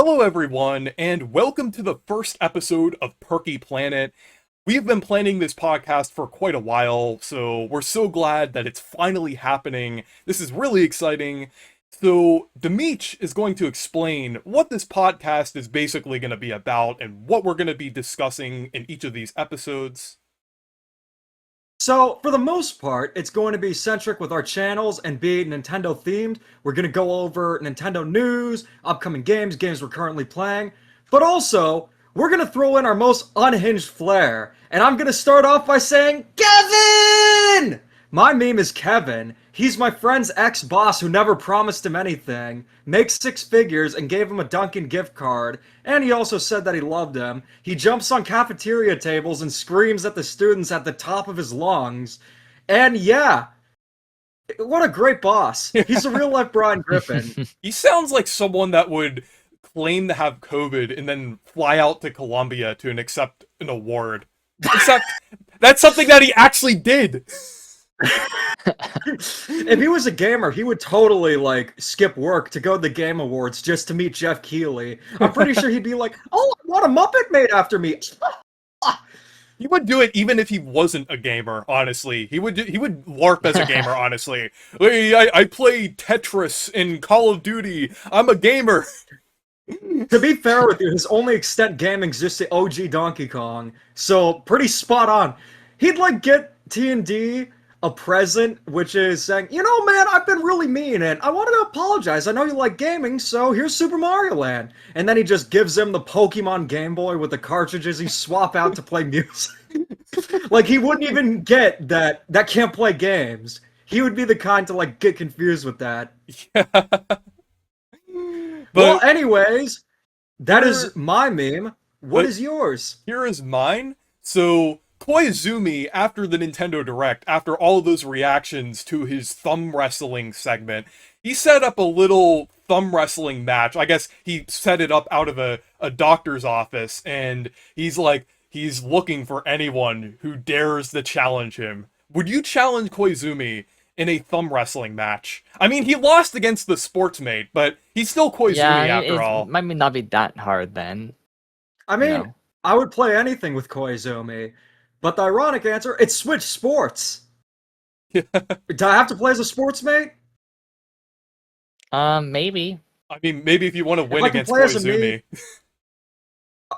Hello, everyone, and welcome to the first episode of Perky Planet. We've been planning this podcast for quite a while, so we're so glad that it's finally happening. This is really exciting. So, Demeech is going to explain what this podcast is basically going to be about and what we're going to be discussing in each of these episodes. So, for the most part, it's going to be centric with our channels and be Nintendo themed. We're going to go over Nintendo news, upcoming games we're currently playing, but also, we're going to throw in our most unhinged flair. And I'm going to start off by saying, Kevin! My meme is Kevin. He's my friend's ex-boss who never promised him anything, makes six figures, and gave him a Dunkin' gift card, and he also said that he loved him. He jumps on cafeteria tables and screams at the students at the top of his lungs. And yeah, what a great boss. He's a real-life Brian Griffin. He sounds like someone that would claim to have COVID and then fly out to Colombia to accept an award. Except, that's something that he actually did. If he was a gamer, he would totally, skip work to go to the Game Awards just to meet Jeff Keighley. I'm pretty sure he'd be like, oh, I want a Muppet made after me. He would do it even if he wasn't a gamer, honestly. He would LARP as a gamer, honestly. Hey, I play Tetris in Call of Duty. I'm a gamer. To be fair with you, his only extent gaming is just the OG Donkey Kong. So, pretty spot on. He'd, get T&D a present, which is saying, you know, man, I've been really mean, and I wanted to apologize. I know you like gaming, so here's Super Mario Land. And then he just gives him the Pokemon Game Boy with the cartridges he swap out to play music. He wouldn't even get that can't play games. He would be the kind to, get confused with that. Yeah. Well, anyways, that is my meme. What is yours? Here is mine. So, Koizumi, after the Nintendo Direct, after all of those reactions to his thumb wrestling segment, he set up a little thumb wrestling match. I guess he set it up out of a doctor's office, and he's looking for anyone who dares to challenge him. Would you challenge Koizumi in a thumb wrestling match? I mean, he lost against the sportsmate, but he's still Koizumi after all. It might not be that hard then. I mean, I would play anything with Koizumi. But the ironic answer, it's Switch Sports. Do I have to play as a sportsmate? Maybe. I mean, maybe if you want to win against Koizumi.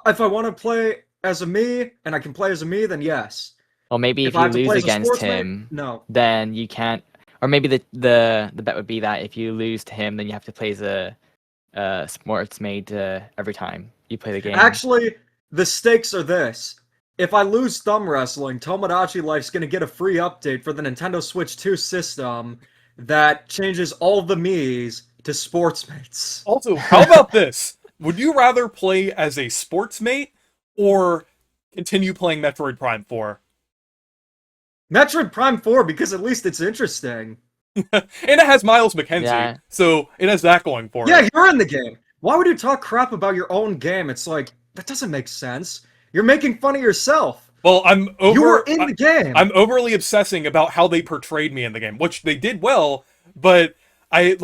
If I want to play as a me, and I can play as a me, then yes. Well, maybe if you lose against him, no. Then you can't. Or maybe the bet would be that if you lose to him, then you have to play as a sportsmate every time you play the game. Actually, the stakes are this. If I lose thumb wrestling, Tomodachi Life's gonna get a free update for the Nintendo Switch 2 system that changes all the Miis to sportsmates. Also, how about this? Would you rather play as a sportsmate or continue playing Metroid Prime 4? Metroid Prime 4, because at least it's interesting. And it has Miles McKenzie, so it has that going for it. Yeah, you're in the game. Why would you talk crap about your own game? It's like, that doesn't make sense. You're making fun of yourself. Well, you were in the game. I'm overly obsessing about how they portrayed me in the game, which they did well, but I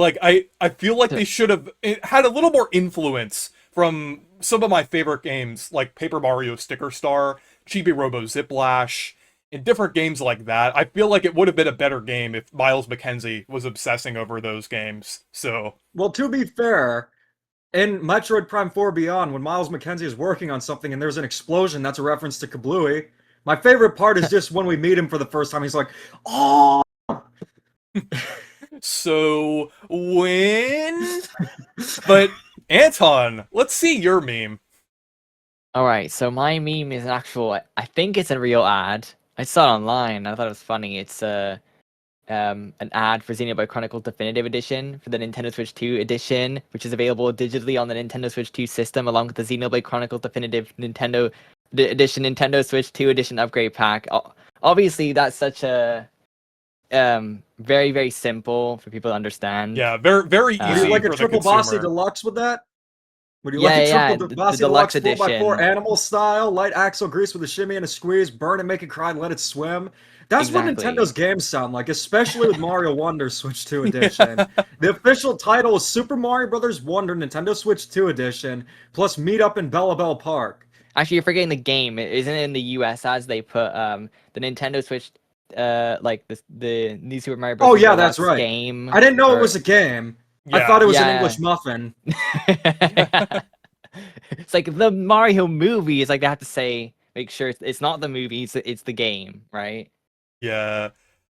feel like they should have had a little more influence from some of my favorite games, like Paper Mario Sticker Star, Chibi Robo Ziplash, and different games like that. I feel like it would have been a better game if Miles McKenzie was obsessing over those games. So, well, to be fair, in Metroid Prime 4 Beyond, when Miles McKenzie is working on something and there's an explosion, that's a reference to Kablooey. My favorite part is just when we meet him for the first time, he's like, oh! So, when? But, Anton, let's see your meme. Alright, so my meme is an actual, I think it's a real ad. I saw it online, I thought it was funny. It's an ad for Xenoblade Chronicles Definitive Edition for the Nintendo Switch 2 edition, which is available digitally on the Nintendo Switch 2 system, along with the Xenoblade Chronicles Definitive Nintendo Edition, Nintendo Switch 2 edition upgrade pack. Obviously, that's such a very, very simple for people to understand. Yeah, very, very easy. Like a for triple the bossy consumer. deluxe with that? Would you like Yeah, a yeah, triple the Devasi deluxe Deluxe 4x4 edition. animal style, light axle grease with a shimmy and a squeeze, burn and make it cry, let it swim? That's what Nintendo's Exactly. games sound like, especially with Mario Wonder Switch 2 Yeah. Edition. The official title is Super Mario Bros. Wonder Nintendo Switch 2 Edition, plus Meet Up in Bella Bell Park. Actually, you're forgetting the game. Isn't it in the US as they put the Nintendo Switch like the new Super Mario Bros. Oh yeah, that's Deluxe right. game I didn't know it or was a game. I thought Yeah. it was an yeah. English muffin. It's like the Mario movie. It's like they have to say make sure it's not the movie, it's the game, right? Yeah.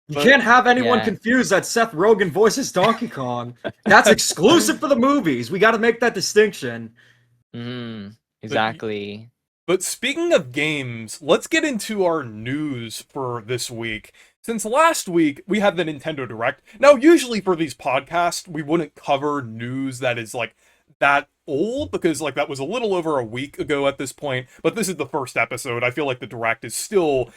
You But can't have anyone Yeah. confused that Seth Rogen voices Donkey Kong. That's exclusive for the movies. We got to make that distinction. Mm, but exactly. But speaking of games, let's get into our news for this week. Since last week we had the Nintendo Direct. Now, usually for these podcasts, we wouldn't cover news that is like that old because like that was a little over a week ago at this point, but this is the first episode. I feel like the Direct is still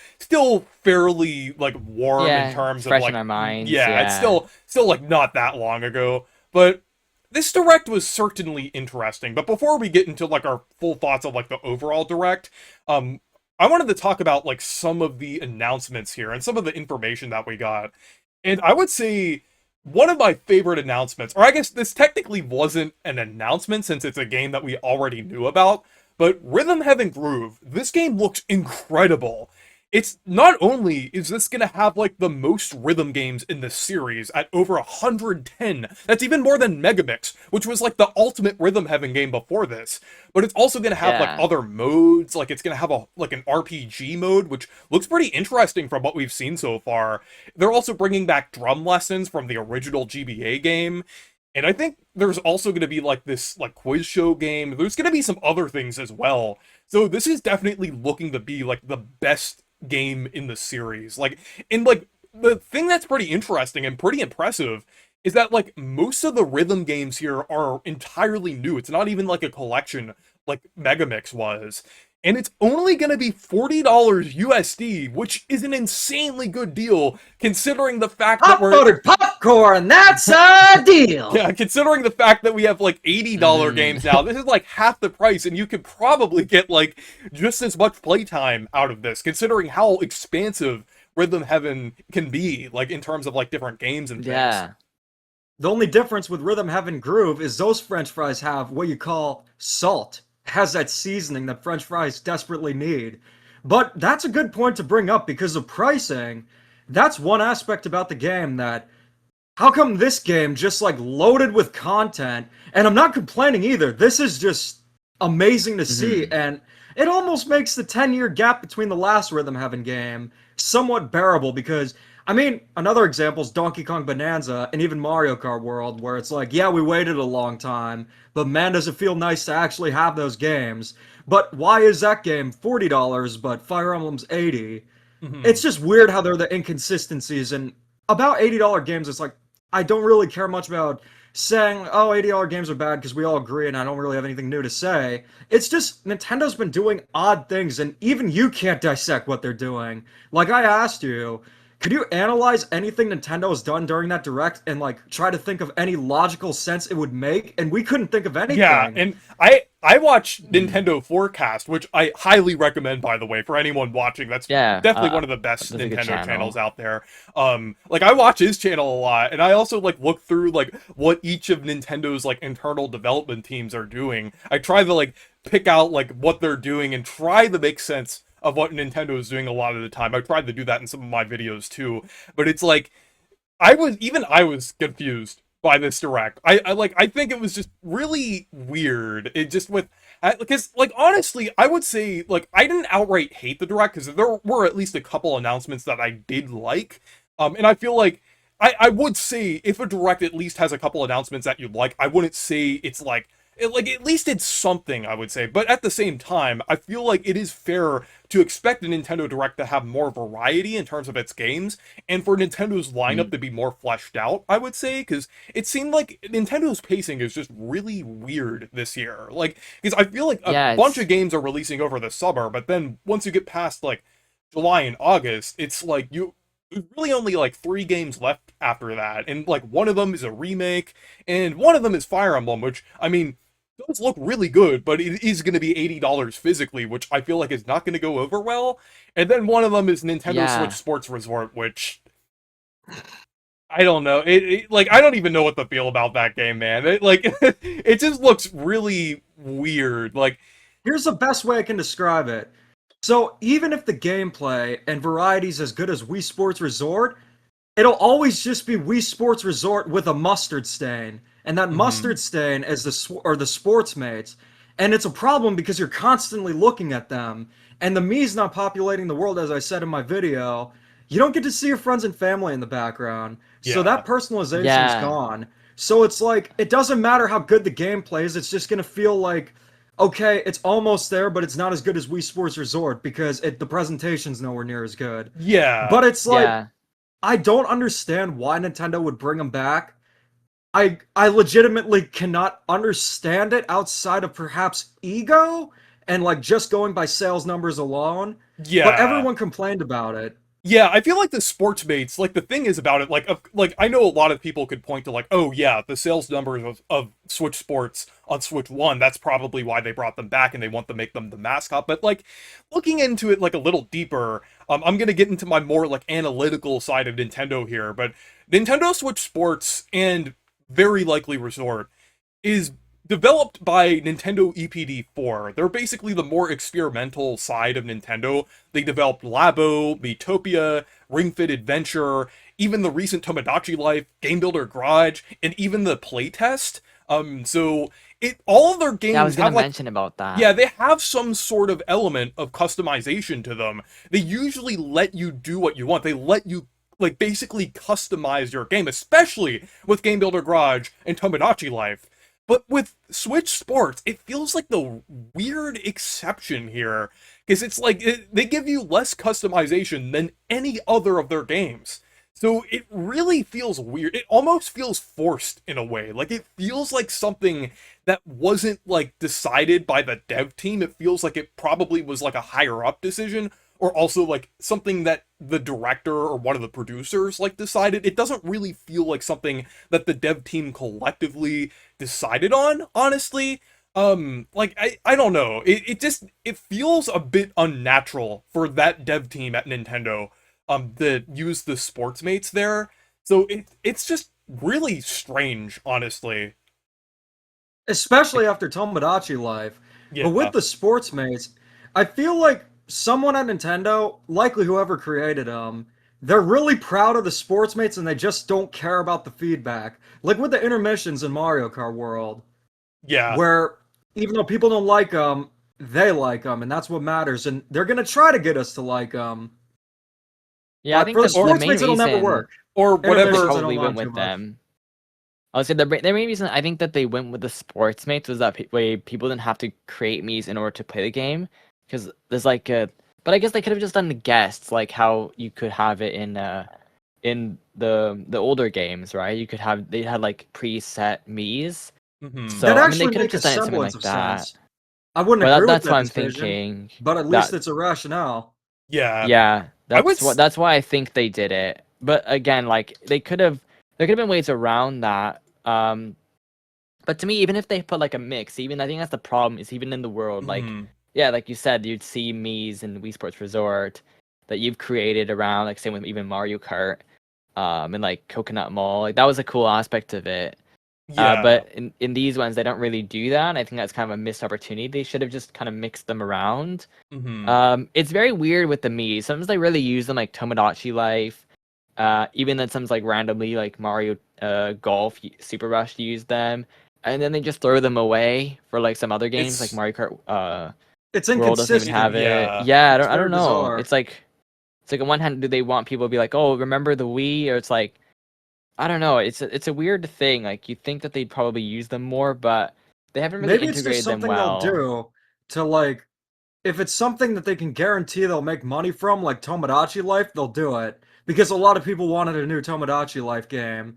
fairly like warm in Yeah, terms of fresh in like our minds. yeah, it's Yeah. still like not that long ago. But this direct was certainly interesting, but before we get into like our full thoughts of like the overall direct, I wanted to talk about like some of the announcements here and some of the information that we got. And I would say one of my favorite announcements, or I guess this technically wasn't an announcement since it's a game that we already knew about, but Rhythm Heaven Groove, this game looks incredible. It's not only is this gonna have like the most rhythm games in the series at over 110. That's even more than Megamix, which was like the ultimate Rhythm Heaven game before this. But it's also gonna have like Yeah. other modes, like it's gonna have a like an RPG mode, which looks pretty interesting from what we've seen so far. They're also bringing back drum lessons from the original GBA game. And I think there's also going to be like this like quiz show game. There's going to be some other things as well. So this is definitely looking to be like the best game in the series. Like, and like the thing that's pretty interesting and pretty impressive is that like most of the rhythm games here are entirely new. It's not even like a collection like Megamix was. And it's only going to be $40 USD, which is an insanely good deal considering the fact that Hot we're buttered popcorn, that's a deal. yeah, considering the fact that we have like $80 Mhm. games now, this is like half the price, and you could probably get like just as much playtime out of this, considering how expansive Rhythm Heaven can be, like in terms of like different games and things. Yeah. The only difference with Rhythm Heaven Groove is those French fries have what you call salt. It has that seasoning that French fries desperately need. But that's a good point to bring up because of pricing. That's one aspect about the game that how come this game just like loaded with content? And I'm not complaining either. This is just amazing to see, Mhm. and it almost makes the 10-year gap between the last Rhythm Heaven game somewhat bearable because I mean, another example is Donkey Kong Bonanza and even Mario Kart World, where it's like, yeah, we waited a long time, but man, does it feel nice to actually have those games. But why is that game $40 but Fire Emblem's 80? Mhm. It's just weird how there are the inconsistencies and about $80 games it's like I don't really care much about saying oh $80 games are bad because we all agree and I don't really have anything new to say. It's just Nintendo's been doing odd things and even you can't dissect what they're doing. Like I asked you, could you analyze anything Nintendo has done during that direct and like try to think of any logical sense it would make? And we couldn't think of Yeah, anything. and I watch Mm. Nintendo Forecast, which I highly recommend by the way for anyone watching. That's Yeah. definitely one of the best That's a good Nintendo channels channel. out there. Like I watch his channel a lot, and I also like look through like what each of Nintendo's like internal development teams are doing. I try to like pick out like what they're doing and try to make sense of what Nintendo is doing a lot of the time. I tried to do that in some of my videos too, but it's like I was confused by this direct. I think it was just really weird. It just with because like honestly, I would say like I didn't outright hate the direct because there were at least a couple announcements that I did like. And I feel like I would say if a direct at least has a couple announcements that you'd like, I wouldn't say it's like like at least it's something I would say. But at the same time, I feel like it is fair to expect a Nintendo Direct to have more variety in terms of its games and for Nintendo's lineup Mm. to be more fleshed out, I would say, because it seemed like Nintendo's pacing is just really weird this year. Like, because I feel like a Yeah, bunch of it's games are releasing over the summer, but then once you get past like July and August, it's like there's really only like 3 games left after that, and like one of them is a remake, and one of them is Fire Emblem, which I mean, those look really good, but it is going to be $80 physically, which I feel like is not going to go over well. And then one of them is Nintendo Switch Yeah. Sports Resort, which I don't know. Like I don't even know what to feel about that game, man. It just looks really weird. Like Here's the best way I can describe it. So even if the gameplay and variety is as good as Wii Sports Resort, it'll always just be Wii Sports Resort with a mustard stain, and that mhm. mustard stain is the sports mates, and it's a problem because you're constantly looking at them, and the Mii's not populating the world as I said in my video. You don't get to see your friends and family in the background, so Yeah. that personalization's Yeah. gone. So it's like it doesn't matter how good the game plays; it's just gonna feel like okay, it's almost there, but it's not as good as Wii Sports Resort because the presentation's nowhere near as good. Yeah. But it's like Yeah. I don't understand why Nintendo would bring them back. I legitimately cannot understand it outside of perhaps ego and like just going by sales numbers alone. But Yeah. everyone complained about it. Yeah, I feel like the sports mates, like the thing is about it, like I know a lot of people could point to like, oh yeah, the sales numbers of Switch Sports on Switch One, that's probably why they brought them back and they want to make them the mascot. But like looking into it like a little deeper, I'm gonna get into my more like analytical side of Nintendo here, but Nintendo Switch Sports and very likely Resort is developed by Nintendo EPD4. They're basically the more experimental side of Nintendo. They developed Labo, Miitopia, Ring Fit Adventure, even the recent Tomodachi Life, Game Builder Garage, and even the playtest. So it all of their Yeah, I was games gonna have like mention about that. yeah, they have some sort of element of customization to them. They usually let you do what you want. They let you like basically customize your game, especially with Game Builder Garage and Tomodachi Life. But with Switch Sports, it feels like the weird exception here because it's like they give you less customization than any other of their games. So it really feels weird. It almost feels forced in a way. Like it feels like something that wasn't like decided by the dev team. It feels like it probably was like a higher up decision or also like something that the director or one of the producers like decided. It doesn't really feel like something that the dev team collectively decided on, honestly. Like I don't know. It feels a bit unnatural for that dev team at Nintendo that use the sports mates there. So it's just really strange, honestly. Especially after Tomodachi Life. But with Yeah. the sports mates, I feel like someone at Nintendo, likely whoever created them, they're really proud of the sports mates and they just don't care about the feedback. Like with the intermissions in Mario Kart World, Yeah. where even though people don't like them, they like them, and that's what matters. And they're gonna try to get us to like them. Yeah, I think For the the sports main mates, it'll never reason work. Or they Intermissions, whatever. I don't probably went mind too with much. them. I would say the main reason I think that they went with the sports mates was that way people didn't have to create Mii's in order to play the game, because there's like a. But I guess they could have just done the guests, like how you could have it in the older games, right? You could have they had like preset Mii's. Hmm. That So I mean, they actually could have make a just done it something semblance like of that. sense. I wouldn't But agree with that's that why I'm decision, thinking but at least that it's a rationale. Yeah. yeah, I would. that's why I think they did it. But again, like there could have been ways around that. But to me, even if they put like a mix, even I think that's the problem is even in the world, like Mhm. yeah, like you said, you'd see Mii's in Wii Sports Resort that you've created around, like same with even Mario Kart, and like Coconut Mall. Like that was a cool aspect of it. Yeah. But in these ones, they don't really do that. And I think that's kind of a missed opportunity. They should have just kind of mixed them around. Hmm. It's very weird with the Mii's. Sometimes they really use them like Tomodachi Life. Even then, sometimes like randomly like Mario Golf Super Rush use them, and then they just throw them away for like some other games like It's Mario Kart It's World doesn't even have inconsistent. it. yeah. Yeah, It's I very don't know. bizarre. It's like on one hand, do they want people to be like, oh, remember the Wii? Or it's like I don't know. It's a weird thing. Like you think that they'd probably use them more, but they haven't really Maybe it's just integrated them something they'll well. do to like if it's something that they can guarantee they'll make money from, like Tomodachi Life, they'll do it. Because a lot of people wanted a new Tomodachi Life game.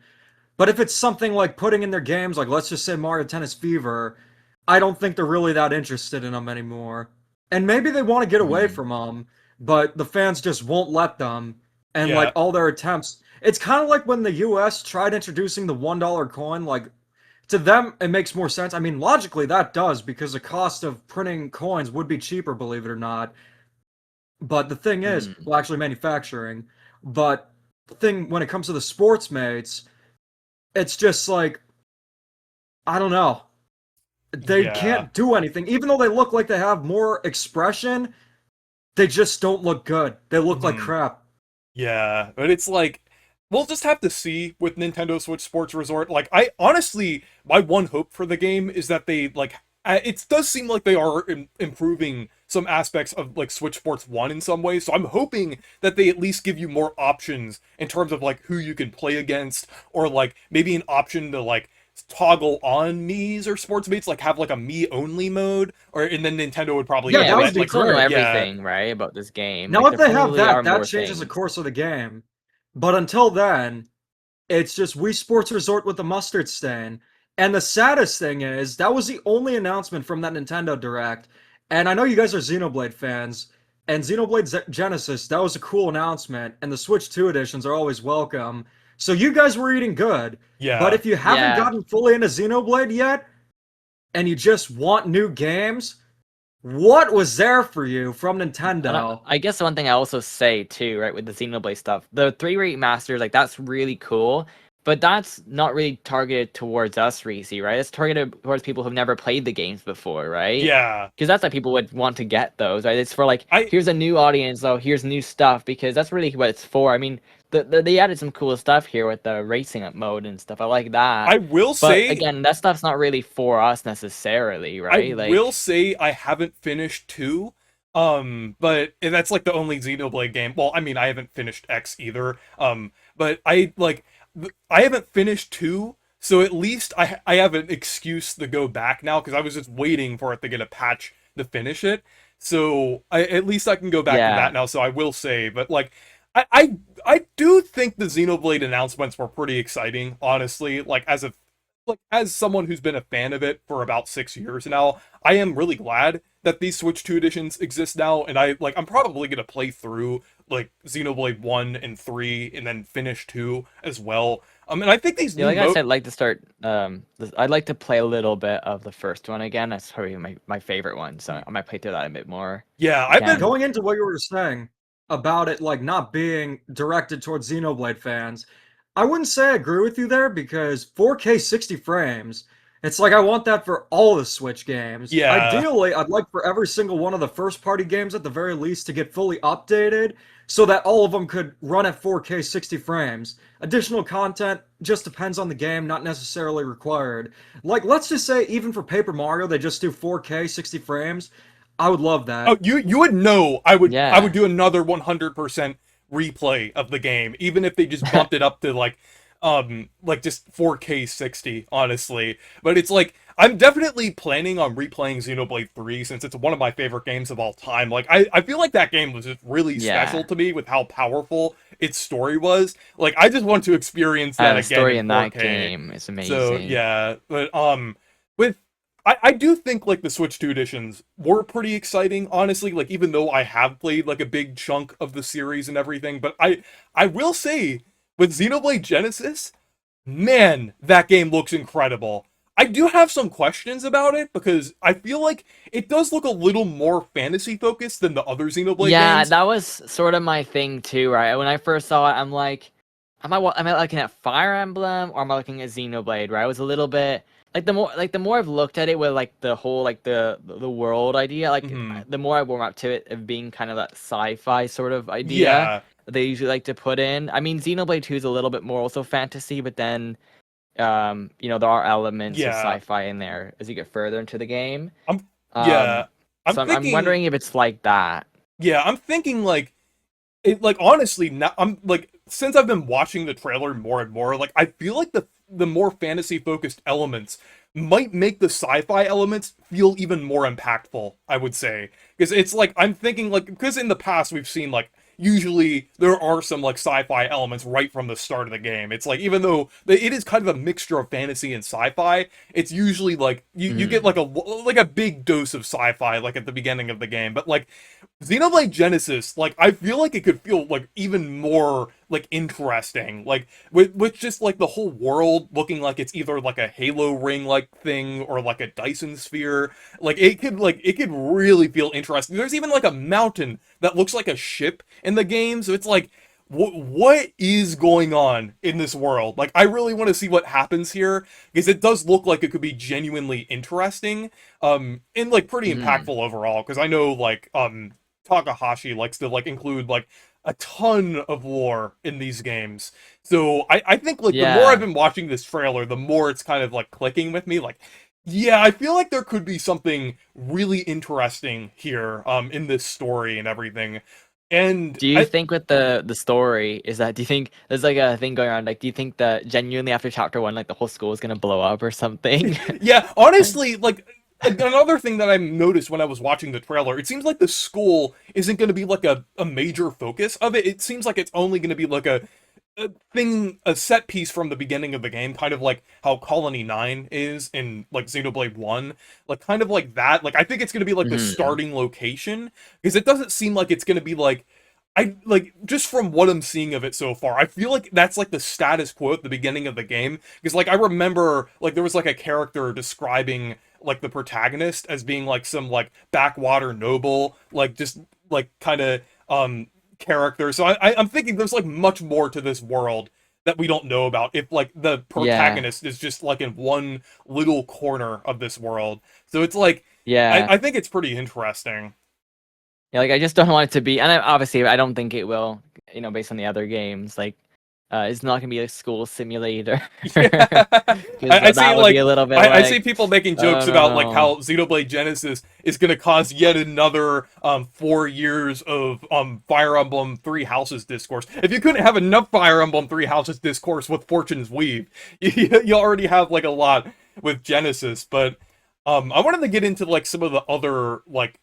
But if it's something like putting in their games, like let's just say Mario Tennis Fever, I don't think they're really that interested in them anymore. And maybe they want to get away Mhm. from them, but the fans just won't let them. And like Yeah. all their attempts, it's kind of like when the US tried introducing the $1 coin like to them it makes more sense. I mean, logically that does because the cost of printing coins would be cheaper, believe it or not. But the thing is, Mm, well, actually manufacturing. But the thing when it comes to the sports mates, it's just like I don't know. They Yeah. can't do anything, even though they look like they have more expression. They just don't look good. They look like Mhm. crap. Yeah, but it's like we'll just have to see with Nintendo Switch Sports Resort. Like I honestly, my one hope for the game is that they like it does seem like they are improving some aspects of like Switch Sports 1 in some ways. So I'm hoping that they at least give you more options in terms of like who you can play against or like maybe an option to like toggle on Mii's or sports mates, like have like a me only mode, or and then Nintendo would probably Yeah, yeah, that we would implement be we like still know great. yeah. everything, right, about this game. Now, Like if there they have probably are that, that more changes the things. course of the game. But until then, it's just Wii Sports Resort with the mustard stain. And the saddest thing is, that was the only announcement from that Nintendo Direct. And I know you guys are Xenoblade fans, and Xenoblade Genesis, that was a cool announcement, and the Switch 2 editions are always welcome. So you guys were eating good. But Yeah. if you haven't Yeah, gotten fully into Xenoblade yet, and you just want new games, what was there for you from and Nintendo? I guess one thing I also say too, right, with the Xenoblade stuff, the 3 remasters, like that's really cool, but that's not really targeted towards us, Reese, right? It's targeted towards people who've never played the games before, right? Yeah. Because that's why people would want to get those, right? It's for like, I here's a new audience, though. Here's new stuff, because that's really what it's for. I mean, they added some cool stuff here with the racing up mode and stuff. I like that, I will but say again, that stuff's not really for us necessarily, I right? will Like, say I haven't finished 2. But and that's like the only Xenoblade game. Well, I mean, I haven't finished X either. But I like I haven't finished 2, so at least I have an excuse to go back now because I was just waiting for it to get a patch to finish it. So at least I can go back to that yeah, now. So I will say, but like I do think the Xenoblade announcements were pretty exciting, honestly. Like as someone who's been a fan of it for about 6 years now, I am really glad that these Switch 2 editions exist now, and I'm probably gonna play through like Xenoblade 1 and 3 and then finish 2 as well. And I think these yeah. new Like I said, I'd like to start. I'd like to play a little bit of the first one again. That's probably my favorite one, so I might play through that a bit more yeah, I've been again. Going into what you were saying about it like not being directed towards Xenoblade fans, I wouldn't say I agree with you there because 4K 60 frames, it's like I want that for all the Switch games. yeah, Ideally, I'd like for every single one of the first party games at the very least to get fully updated so that all of them could run at 4K 60 frames. Additional content just depends on the game, not necessarily required. Like, let's just say, even for Paper Mario, they just do 4K 60 frames. I would love oh, that. you would know I would Yeah. do another 100% replay of the game, even if they just bumped it up to like just 4K 60, honestly. But it's like I'm definitely planning on replaying Xenoblade 3 since it's one of my favorite games of all time. Like I feel like that game was just really special Yeah. to me with how powerful its story was. Like I just want to experience that The again story in in that 4K. game is So amazing. yeah, but with I do think like the Switch 2 editions were pretty exciting, honestly. Like even though I have played like a big chunk of the series and everything, but I will say with Xenoblade Genesis, man, that game looks incredible. I do have some questions about it because I feel like it does look a little more fantasy focused than the other Xenoblade Yeah, games. that was sort of my thing too, right? When I first saw it, I'm like, am I looking at Fire Emblem or am I looking at Xenoblade? Right? I was a little bit the more I've looked at it with like the whole like the world idea, like Hmm. the more I warm up to it of being kind of that sci-fi sort of idea Yeah, that they usually like to put in. I mean, Xenoblade 2 is a little bit more also fantasy, but then there are elements of yeah. sci-fi in there as you get further into the game. I'm Um, yeah. I'm so I'm thinking wondering if it's like that. yeah, I'm thinking like it like honestly now I'm like since I've been watching the trailer more and more, like I feel like the more fantasy focused elements might make the sci-fi elements feel even more impactful, I would say. Because it's like I'm thinking like because in the past we've seen like usually there are some like sci-fi elements right from the start of the game. It's like even though it is kind of a mixture of fantasy and sci-fi, it's usually like you get Mm. like a big dose of sci-fi like at the beginning of the game. But like Xenoblade Genesis, like I feel like it could feel like even more like interesting. Like with just like the whole world looking like it's either like a Halo ring like thing or like a Dyson sphere. Like it could really feel interesting. There's even like a mountain that looks like a ship in the game, so it's like what is going on in this world? Like, I really want to see what happens here because it does look like it could be genuinely interesting, and like pretty Mhm. impactful overall. Because I know like Takahashi likes to like include like a ton of lore in these games. So I think like the more I've Yeah. been watching this trailer, the more it's kind of like clicking with me. Like, yeah, I feel like there could be something really interesting here, in this story and everything. And Do you I, think with the story is that do you think there's like a thing going on? Like, do you think that genuinely after chapter one, like the whole school is gonna blow up or something? yeah, honestly, like another thing that I noticed when I was watching the trailer, it seems like the school isn't going to be like a major focus of it. It seems like it's only going to be like a thing, a set piece from the beginning of the game, kind of like how Colony 9 is in like Xenoblade 1, like kind of like that. Like I think it's going to be like the Mhm. starting location because it doesn't seem like it's going to be like I like just from what I'm seeing of it so far, I feel like that's like the status quo at the beginning of the game. Because like I remember like there was like a character describing like the protagonist as being like some like backwater noble, like just like kind of character. So I'm thinking there's like much more to this world that we don't know about if like the Yeah. protagonist is just like in one little corner of this world. So it's like Yeah. I think it's pretty interesting. Yeah, like I just don't want it to be, and obviously I don't think it will. Based on the other games, like it's not gonna be a school simulator Yeah, because I see that would be like a little bit I see like, people making oh jokes about like no. how Xenoblade Genesis is going to cause yet another 4 years of Fire Emblem Three Houses discourse. If you couldn't have enough Fire Emblem Three Houses discourse with Fortune's Weave, you already have like a lot with Genesis. But I wanted to get into like some of the other like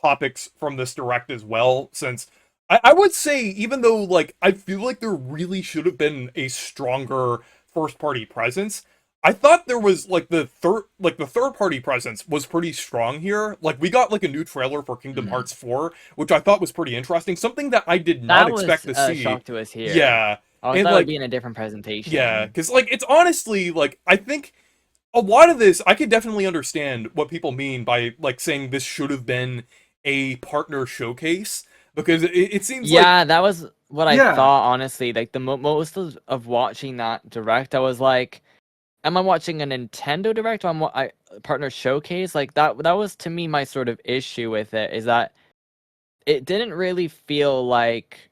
topics from this direct as well, since I would say even though like I feel like there really should have been a stronger first party presence, I thought there was like the third party presence was pretty strong here. Like we got like a new trailer for Kingdom Mhm. Hearts 4, which I thought was pretty interesting, something that I did not That expect was to a see. shock to us here. Yeah. I And thought it would like be in a different yeah, presentation. cuz like it's honestly like I think a lot of this I could definitely understand what people mean by like saying this should have been a partner showcase because it seems like Yeah, that was what I Yeah, thought. Honestly, like the most of watching that direct, I was like, am I watching a Nintendo Direct or partner showcase? Like that was to me my sort of issue with it is that it didn't really feel like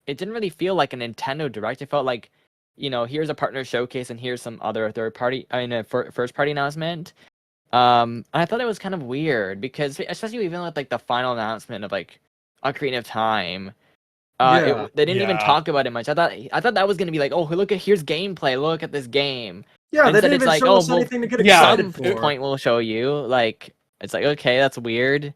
a Nintendo Direct. It felt like, here's a partner showcase and here's some other third party, a first party announcement. And I thought it was kind of weird because especially even with like the final announcement of like Ocarina of Time. yeah, They didn't even yeah. talk about it much. I thought that was gonna be like, oh, look at here's gameplay. Look at this game. yeah. They Instead, didn't it's even like, show oh, us well, anything to get Yeah. excited some for. point we'll show you. Like, it's like, okay, that's weird.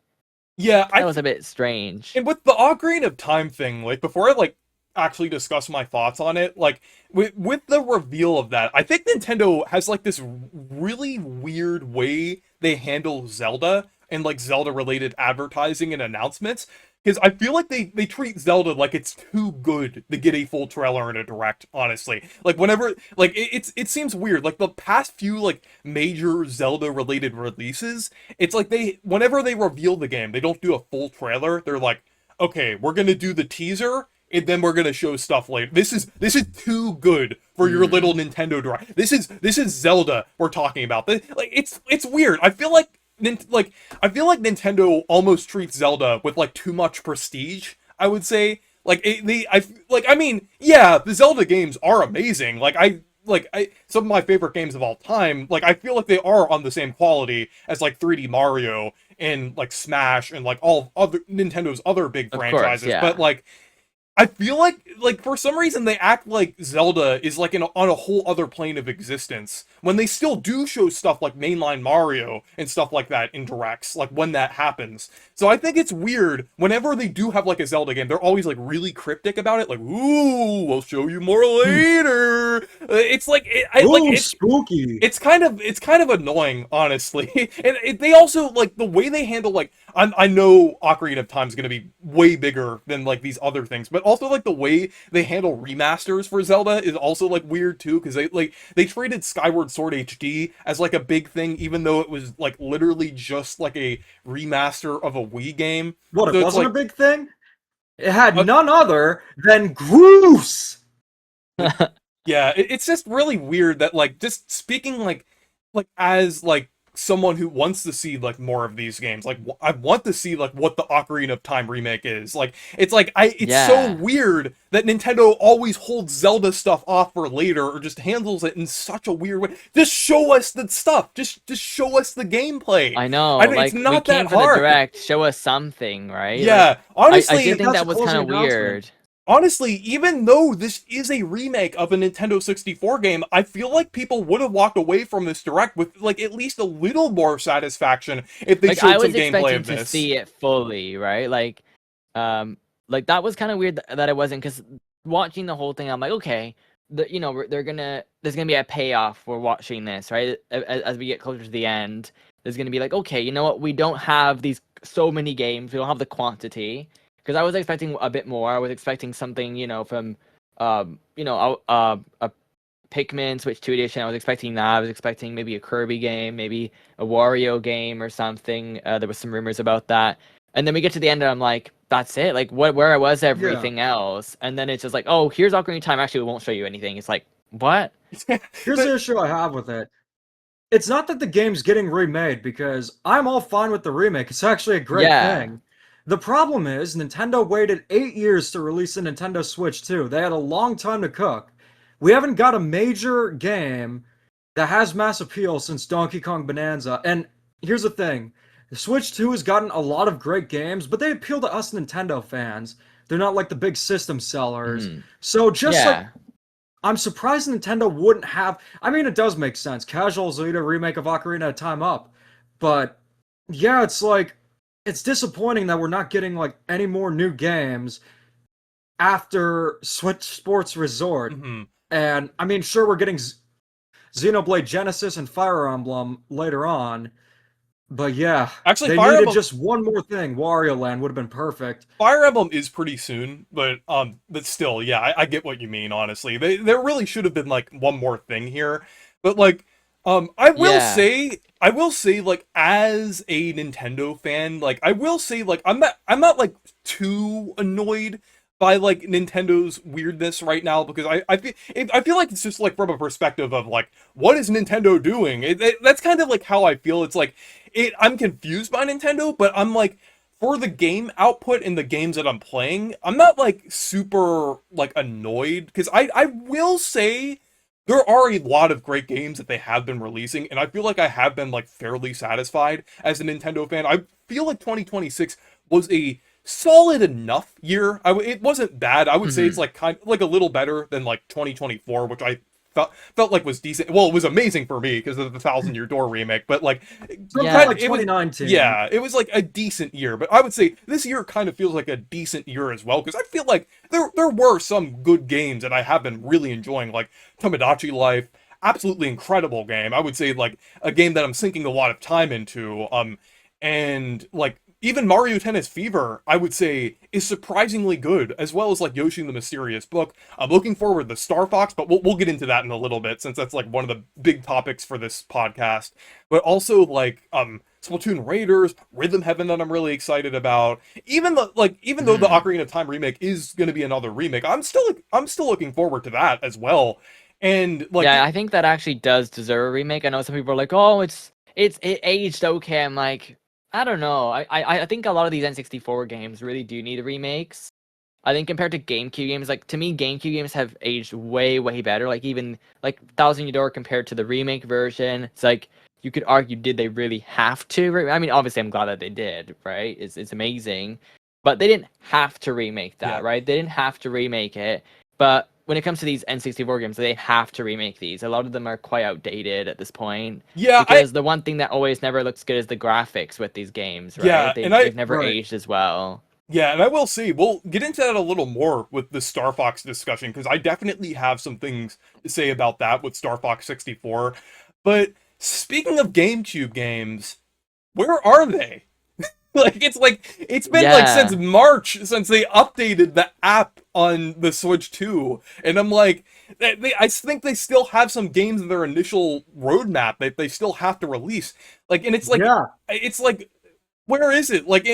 Yeah, That was a bit strange. and with the Ocarina of Time thing, like before I like actually discuss my thoughts on it, like with the reveal of that, I think Nintendo has like this really weird way they handle Zelda and like Zelda related advertising and announcements. Because I feel like they treat Zelda like it's too good to get a full trailer in a direct, honestly. Like whenever like it seems weird. Like the past few like major Zelda related releases, it's like they whenever they reveal the game, they don't do a full trailer. They're like, okay, we're gonna do the teaser and then we're gonna show stuff later. This is too good for your little Mm. Nintendo Direct. This is Zelda we're talking about. Like it's weird. I feel like I feel like Nintendo almost treats Zelda with like too much prestige. I would say like I mean yeah, the Zelda games are amazing. Like I some of my favorite games of all time. Like I feel like they are on the same quality as like 3D Mario and like Smash and like all other Nintendo's other big Of course, franchises. But yeah. like I feel like for some reason they act like Zelda is like on a whole other plane of existence when they still do show stuff like mainline Mario and stuff like that in directs, like when that happens. So I think it's weird whenever they do have like a Zelda game, they're always like really cryptic about it, like "Ooh, we'll show you more later." It's like Ooh, spooky. it's kind of annoying, honestly. And they also like the way they handle like I know Ocarina of Time is going to be way bigger than like these other things, but also like the way they handle remasters for Zelda is also like weird too, because they treated Skyward Sword HD as like a big thing, even though it was like literally just like a remaster of a Wii game. What, it So it's wasn't a like, big thing? It had uh, none other than Groose! yeah, it's just really weird that like just speaking like as like someone who wants to see like more of these games, like I want to see like what the Ocarina of Time remake is. Like it's so Yeah, weird that Nintendo always holds Zelda stuff off for later or just handles it in such a weird way. Just show us the stuff. Just show us the gameplay. I know. I know it's Like we not that came for the hard. direct, show us something, right? Like Yeah, I did honestly, think That's that a was kind closing of announcement. weird. honestly, even though this is a remake of a Nintendo 64 game, I feel like people would have walked away from this direct with like at least a little more satisfaction if they Like I showed some was gameplay expecting of to this. see it fully, right? Um, like that was kind of weird that it wasn't because watching the whole thing, I'm like, okay, they're gonna there's gonna be a payoff for watching this, right? As we get closer to the end, there's gonna be like, okay, you know what? We don't have these so many games. We don't have the quantity because I was expecting a bit more. I was expecting something, from a Pikmin Switch 2 edition. I was expecting that. I was expecting maybe a Kirby game, maybe a Wario game or something. There was some rumors about that. And then we get to the end and I'm like, that's it? Like where was Yeah. everything else? And then it's just like, oh, here's Ocarina of Time. Actually, we won't show you anything. It's like, what? Here's But the issue I have with it. It's not that the game's getting remade, because I'm all fine with the remake. It's actually a great Yeah. thing. The problem is, Nintendo waited 8 years to release a Nintendo Switch 2. They had a long time to cook. We haven't got a major game that has mass appeal since Donkey Kong Bonanza. And here's the thing. The Switch 2 has gotten a lot of great games, but they appeal to us Nintendo fans. They're not like the big system sellers. Hmm. So just like, Yeah. I'm surprised Nintendo wouldn't have. I mean, it does make sense. Casual Zelda remake of Ocarina of Time up. But yeah, it's like, it's disappointing that we're not getting like any more new games after Switch Sports Resort. mhm. And I mean, sure, we're getting Xenoblade Genesis and Fire Emblem later on. But yeah, Actually, they needed just one more thing. Wario Land would have been perfect. Fire Emblem is pretty soon, but still, yeah, I get what you mean. Honestly, there really should have been like one more thing here, but like, Yeah. I will say, like, as a Nintendo fan, like, I will say, like, I'm not like too annoyed by like Nintendo's weirdness right now because I feel like it's just like from a perspective of like what is Nintendo doing? That's kind of like how I feel. It's like I'm confused by Nintendo, but I'm like for the game output in the games that I'm playing, I'm not like super like annoyed because I will say there are a lot of great games that they have been releasing, and I feel like I have been like fairly satisfied as a Nintendo fan. I feel like 2026 was a solid enough year. It wasn't bad. I would say it's Hmm. like kind like a little better than like 2024, which I felt like was decent. Well, it was amazing for me because of the Thousand Year Door remake, but like Something Yeah. like it was 2019. yeah, it was like a decent year. But I would say this year kind of feels like a decent year as well because I feel like there were some good games that I have been really enjoying, like Tomodachi Life. Absolutely incredible game. I would say like a game that I'm sinking a lot of time into. And like even Mario Tennis Fever, I would say, is surprisingly good, as well as like Yoshi and the Mysterious Book. I'm looking forward to Star Fox, but we'll get into that in a little bit since that's like one of the big topics for this podcast. But also like Splatoon Raiders, Rhythm Heaven that I'm really excited about. Even though the Hmm. Ocarina of Time remake is going to be another remake, I'm still looking forward to that as well. And like Yeah, I think that actually does deserve a remake. I know some people are like, "Oh, it aged okay." I'm like, I don't know. I think a lot of these N64 games really do need remakes. I think compared to GameCube games, like to me, GameCube games have aged way better. Like even like Thousand Year Door compared to the remake version, it's like you could argue, did they really have to? I mean, obviously, I'm glad that they did. Right? It's amazing, but they didn't have to remake yeah. that. Right? They didn't have to remake it. But when it comes to these N64 games, they have to remake these. A lot of them are quite outdated at this point Yeah, I because the one thing that always never looks good is the graphics with these games. Right? yeah, They've and I they've never Right. aged as well. Yeah, and I will see. We'll get into that a little more with the Star Fox discussion because I definitely have some things to say about that with Star Fox 64. But speaking of GameCube games, where are they? Like it's been like since Yeah. March since they updated the app on the Switch 2, and I'm like, I think they still have some games in their initial roadmap that they still have to release. Like, and Yeah, it's like, where is it? Like,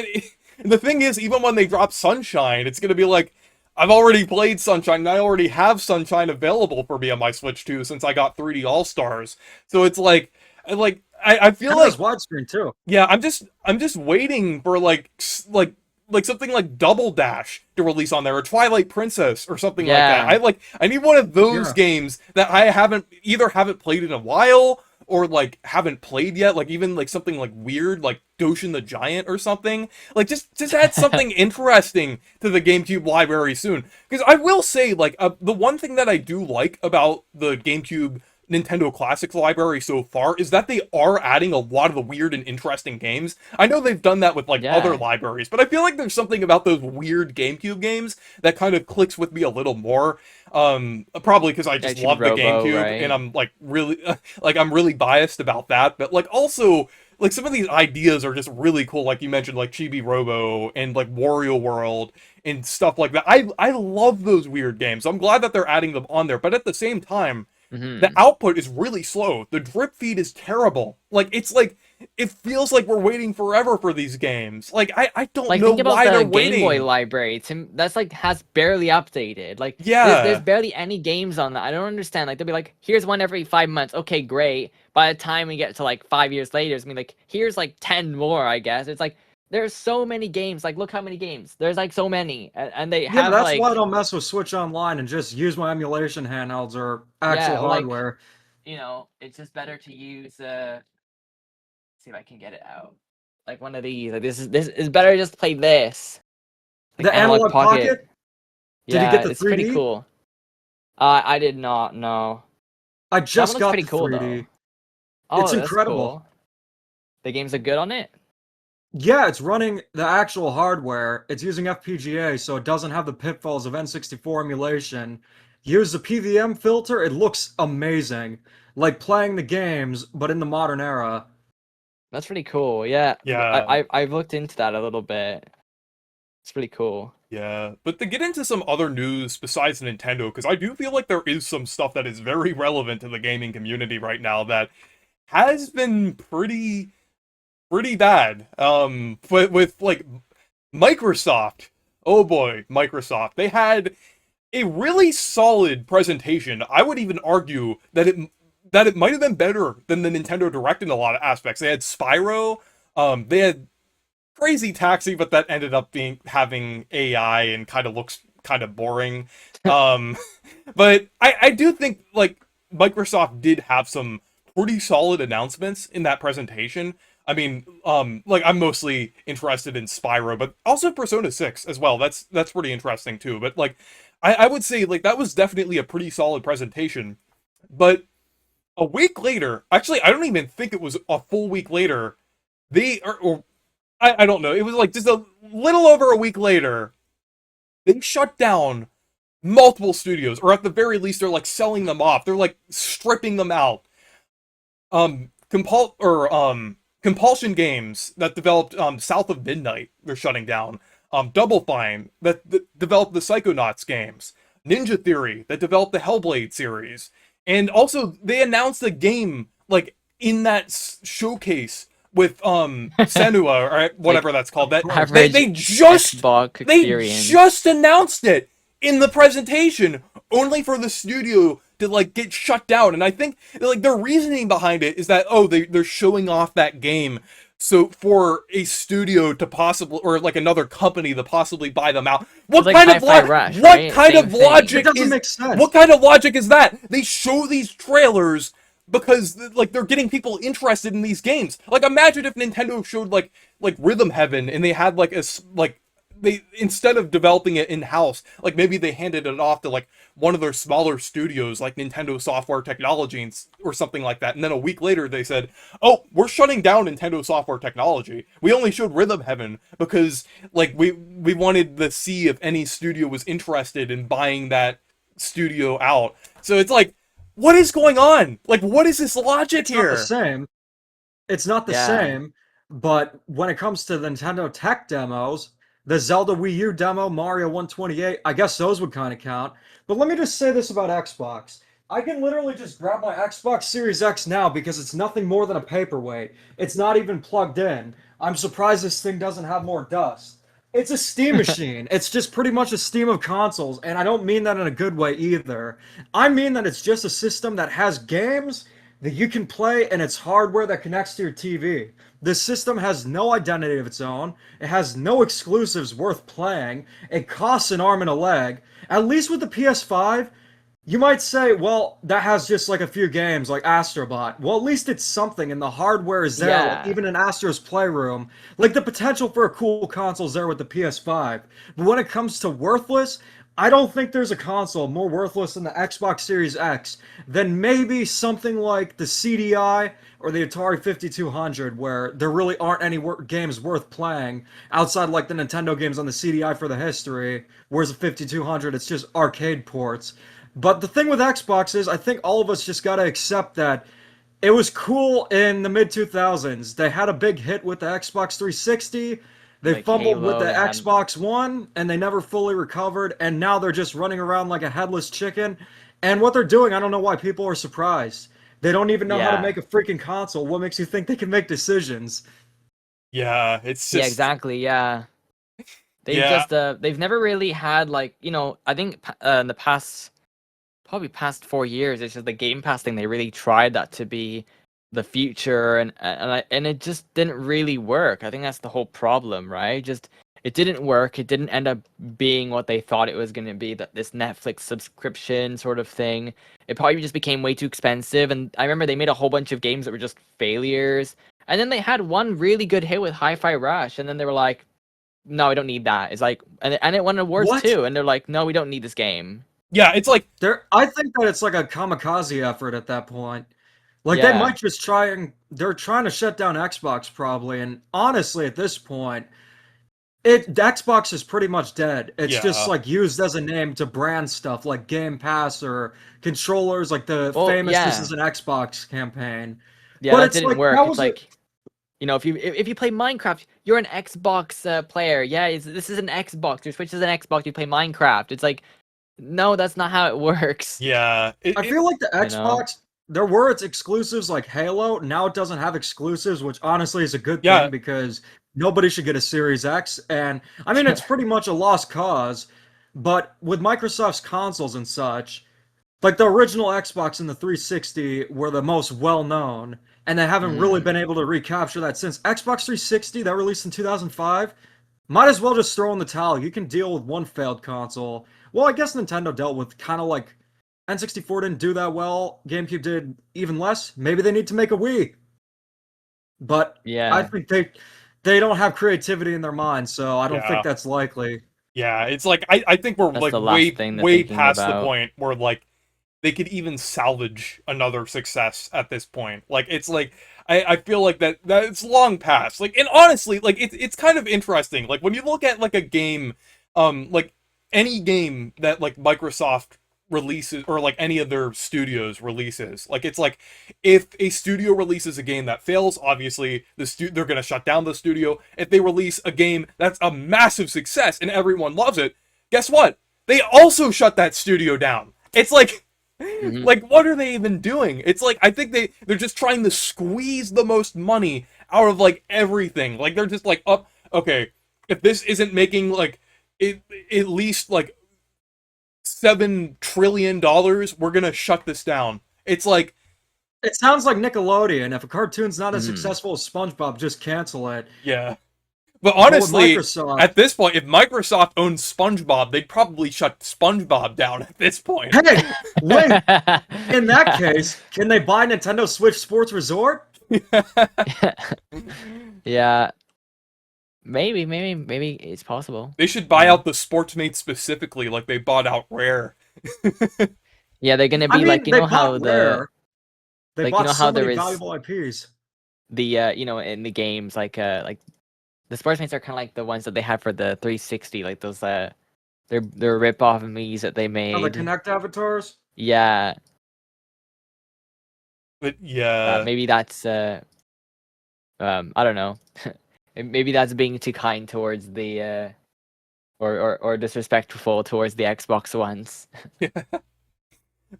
the thing is, even when they drop Sunshine, it's gonna be like, I've already played Sunshine, and I already have Sunshine available for me on my Switch 2 since I got 3D All Stars. So it's I feel and it has like widescreen too. yeah, I'm just waiting for like something like Double Dash to release on there, or Twilight Princess or something like that. Yeah. I need one of those Yeah. games that I haven't played in a while or like haven't played yet, like even like something like weird like Doshin the Giant or something. Like just add something interesting to the GameCube library soon. Because I will say like the one thing that I do like about the GameCube Nintendo Classics library so far is that they are adding a lot of the weird and interesting games. I know they've done that with like other Yeah. libraries, but I feel like there's something about those weird GameCube games that kind of clicks with me a little more. Probably because I Yeah, just Chibi love the Robo, GameCube and right? I'm like really like I'm really biased about that, but like also like some of these ideas are just really cool, like you mentioned, like Chibi Robo and like Wario World and stuff like that. I love those weird games. So I'm glad that they're adding them on there, but at the same time, the Hmm. output is really slow. The drip feed is terrible. Like it feels like we're waiting forever for these games. Like I don't Like know think about why they're the Game Boy waiting. library. That's like has barely updated. Like there's Yeah. barely any games on that. I don't understand. Like they'll be like, here's one every 5 months. Okay, great. By the time we get to like 5 years later, it's gonna be like, here's like 10 more, I guess. It's like there's so many games. Like look how many games. There's like so many. And they Yeah, have that's why I like don't mess with Switch Online and just use my emulation handhelds or actual yeah, like hardware. it's just better to use see if I can get it out. Like one of these. Like this is better to just play this. Like The Analog Analog Pocket. Pocket, did you Yeah, get the it's pretty 3D? cool. I did not know. I That one just looks got pretty the cool though. 3D. Oh, It's that's incredible. cool. The games are good on it. Yeah, it's running the actual hardware. It's using FPGA, so it doesn't have the pitfalls of N64 emulation. Use the PVM filter, it looks amazing. Like playing the games, but in the modern era. That's pretty cool. Yeah, Yeah. I've looked into that a little bit. It's pretty cool. Yeah, but to get into some other news besides Nintendo, because I do feel like there is some stuff that is very relevant to the gaming community right now that has been pretty bad. With like Microsoft. Oh boy, Microsoft. They had a really solid presentation. I would even argue that it might have been better than the Nintendo Direct in a lot of aspects. They had Spyro. They had Crazy Taxi, but that ended up being having AI and kind of looks kind of boring. Um, but I do think like Microsoft did have some pretty solid announcements in that presentation. I mean, like I'm mostly interested in Spyro, but also Persona 6 as well. That's pretty interesting too. But like I would say like that was definitely a pretty solid presentation. But a week later, actually I don't even think it was a full week later, they or I don't know. It was like just a little over a week later, they shut down multiple studios, or at the very least, they're like selling them off. They're like stripping them out. Compulsion Games that developed South of Midnight, they're shutting down. Double Fine that developed the Psychonauts games. Ninja Theory that developed the Hellblade series, and also they announced a game like in that showcase with Senua or Like whatever that's Of called. That course. they average they just Xbox they experience. just announced it in the presentation, only for the studio to like get shut down. And I think like their reasoning behind it is that they're showing off that game so for a studio to possibly or like another company to possibly buy them out. It's like Hi-Fi Rush, What right? kind Same of thing. It logic doesn't is make sense. what kind of logic is that? They show these trailers because like they're getting people interested in these games. Like imagine if Nintendo showed like Rhythm Heaven and they had like like they instead of developing it in house, like maybe they handed it off to like one of their smaller studios, like Nintendo Software Technology or something like that. And then a week later, they said, "Oh, we're shutting down Nintendo Software Technology. We only showed Rhythm Heaven because like we wanted to see if any studio was interested in buying that studio out." So it's like, what is going on? Like, what is this logic It's not the here? same. It's not the Yeah. same. But when it comes to the Nintendo Tech demos, the Zelda Wii U demo, Mario 128, I guess those would kind of count. But let me just say this about Xbox. I can literally just grab my Xbox Series X now because it's nothing more than a paperweight. It's not even plugged in. I'm surprised this thing doesn't have more dust. It's a Steam machine. It's just pretty much a Steam of consoles, and I don't mean that in a good way either. I mean that it's just a system that has games that you can play and it's hardware that connects to your TV. This system has no identity of its own. It has no exclusives worth playing. It costs an arm and a leg. At least with the PS5, you might say, well, that has just like a few games like Astrobot. Well, at least it's something and the hardware is there, like Yeah. even in Astro's Playroom. Like the potential for a cool console is there with the PS5. But when it comes to worthless, I don't think there's a console more worthless than the Xbox Series X than maybe something like the CDI or the Atari 5200, where there really aren't any games worth playing outside like the Nintendo games on the CDI for the history, whereas the 5200, it's just arcade ports. But the thing with Xbox is, I think all of us just gotta accept that it was cool in the mid 2000s. They had a big hit with the Xbox 360. They Like fumbled with Halo, the they had. Xbox One, and they never fully recovered. And now they're just running around like a headless chicken. And what they're doing, I don't know why people are surprised. They don't even know how to Yeah. make a freaking console. What makes you think they can make decisions? Yeah, it's Yeah, just exactly. Yeah. yeah, They've never really had like, I think in the past probably past 4 years, it's just the Game Pass thing. They really tried that to be the future, and it just didn't really work. I think that's the whole problem, right? Just it didn't work. It didn't end up being what they thought it was going to be. That this Netflix subscription sort of thing. It probably just became way too expensive. And I remember they made a whole bunch of games that were just failures. And then they had one really good hit with Hi-Fi Rush, and then they were like, "No, we don't need that." It's like, and it won awards What? too. And they're like, "No, we don't need this game." yeah, it's like I think that it's like a kamikaze effort at that point. Like they Yeah. might just try and they're trying to shut down Xbox probably. And honestly, at this point, the Xbox is pretty much dead. It's just yeah, like used as a name to brand stuff like Game Pass or controllers, like the Well, famous "This yeah. is an Xbox" campaign. Yeah, But that it's didn't like that work. It's was a like, if you play Minecraft, you're an Xbox player. Yeah, this is an Xbox. Your Switch is an Xbox. You play Minecraft. It's like, no, that's not how it works. yeah. I feel like the You know? Xbox, there were its exclusives like Halo. Now it doesn't have exclusives, which honestly is a good Yeah, thing because nobody should get a Series X. And I mean, it's pretty much a lost cause. But with Microsoft's consoles and such, like the original Xbox and the 360 were the most well known, and they haven't really Mm, been able to recapture that since Xbox 360 that released in 2005. Might as well just throw in the towel. You can deal with one failed console. Well, I guess Nintendo dealt with kind of like N64 didn't do that well. GameCube did even less. Maybe they need to make a Wii. But I yeah, think they don't have creativity in their minds, so I don't think yeah, that's likely. yeah. It's like I think we're that's like the last thing they're way thinking past the about. point where like they could even salvage another success at this point. Like it's like I feel like that it's long past. Like and honestly, like it's kind of interesting. Like when you look at like a game, like any game that like Microsoft releases or like any of their studios releases, like it's like if a studio releases a game that fails, obviously they're gonna shut down the studio. If they release a game that's a massive success and everyone loves it, guess what? They also shut that studio down. It's like Hmm. like what are they even doing? It's like I think they're just trying to squeeze the most money out of like everything. Like they're just like up okay, if this isn't making like it at least like $7 trillion, we're gonna shut this down. It's like It sounds like Nickelodeon. If a cartoon's not as Hmm. successful as SpongeBob, just cancel it. yeah. But But with honestly, Microsoft, at this point, if Microsoft owned SpongeBob, they'd probably shut SpongeBob down at this point. hey, wait, in that case, can they buy Nintendo Switch Sports Resort? Yeah, maybe it's possible. They should You buy know? out the Sportsmates specifically, like they bought out Rare. Yeah, they're gonna I be like, mean, they bought Rare. They like, bought how so many there is valuable IPs. the in the games like the Sportsmates are kind of like the ones that they had for the 360, like those they're rip off me's that they Oh, the made. Kinect avatars? Yeah, But yeah, maybe that's I don't know. Maybe that's being too kind towards the or disrespectful towards the Xbox Ones.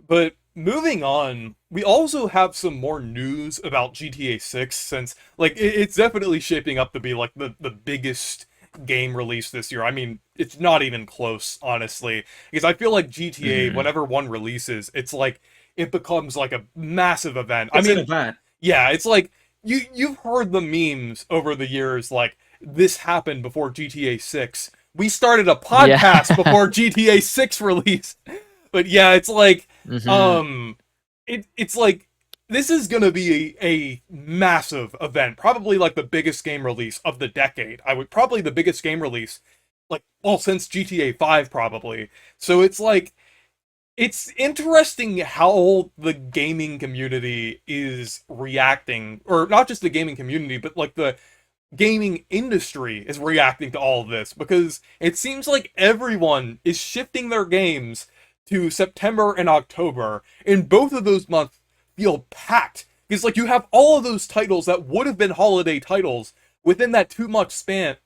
But moving on, we also have some more news about GTA 6 since like it's definitely shaping up to be like the biggest game release this year. I mean, it's not even close, honestly, because I feel like GTA, Mhm. whenever one releases, it's like it becomes like a massive event. I It's an mean, event. yeah, it's like you've heard the memes over the years like this happened before GTA 6. We started a podcast Yeah. before GTA 6 released. But yeah, it's like Mhm. um it's like this is gonna be a massive event, probably like the biggest game release of the decade. I would probably the biggest game release like well since GTA 5 probably. So it's like it's interesting how the gaming community is reacting, or not just the gaming community, but like the gaming industry is reacting to all of this because it seems like everyone is shifting their games to September and October, and both of those months feel packed because like you have all of those titles that would have been holiday titles within that 2 month span.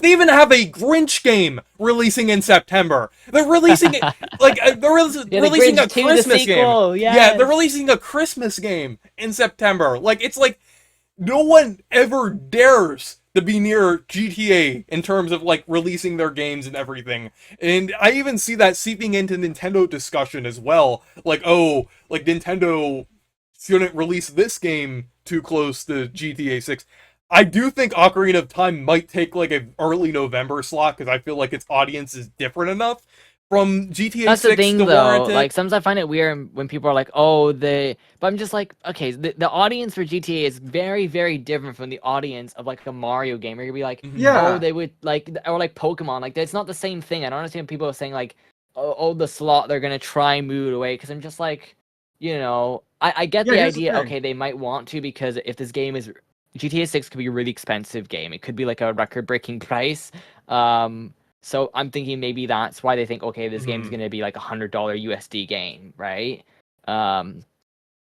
They even have a Grinch game releasing in September. They're releasing it like Yeah, the releasing Grinch a 2, the Christmas game. sequel. Yeah, they're Yes. releasing a Christmas game in September. Like it's like no one ever dares to be near GTA in terms of like releasing their games and everything. And I even see that seeping into Nintendo discussion as well. Like, oh, like Nintendo shouldn't release this game too close to GTA 6. I do think Ocarina of Time might take like an early November slot because I feel like its audience is different enough from GTA That's the 6 thing, to though. warrant it. Like, sometimes I find it weird when people are like, "Oh, the," but I'm just like, okay, the audience for GTA is very, very different from the audience of like a Mario game. Where you'd be like, Mhm. "Oh, Yeah. they would like," or like Pokemon. Like, it's not the same thing. I don't understand people saying like, "Oh, the slot they're gonna try and move it away," because I'm just like, I get Yeah, the here's the idea. thing. Okay, they might want to because if this game is GTA 6 could be a really expensive game. It could be like a record-breaking price. So I'm thinking maybe that's why they think, okay, this game's Mhm. gonna be like $100 USD game, right? Um,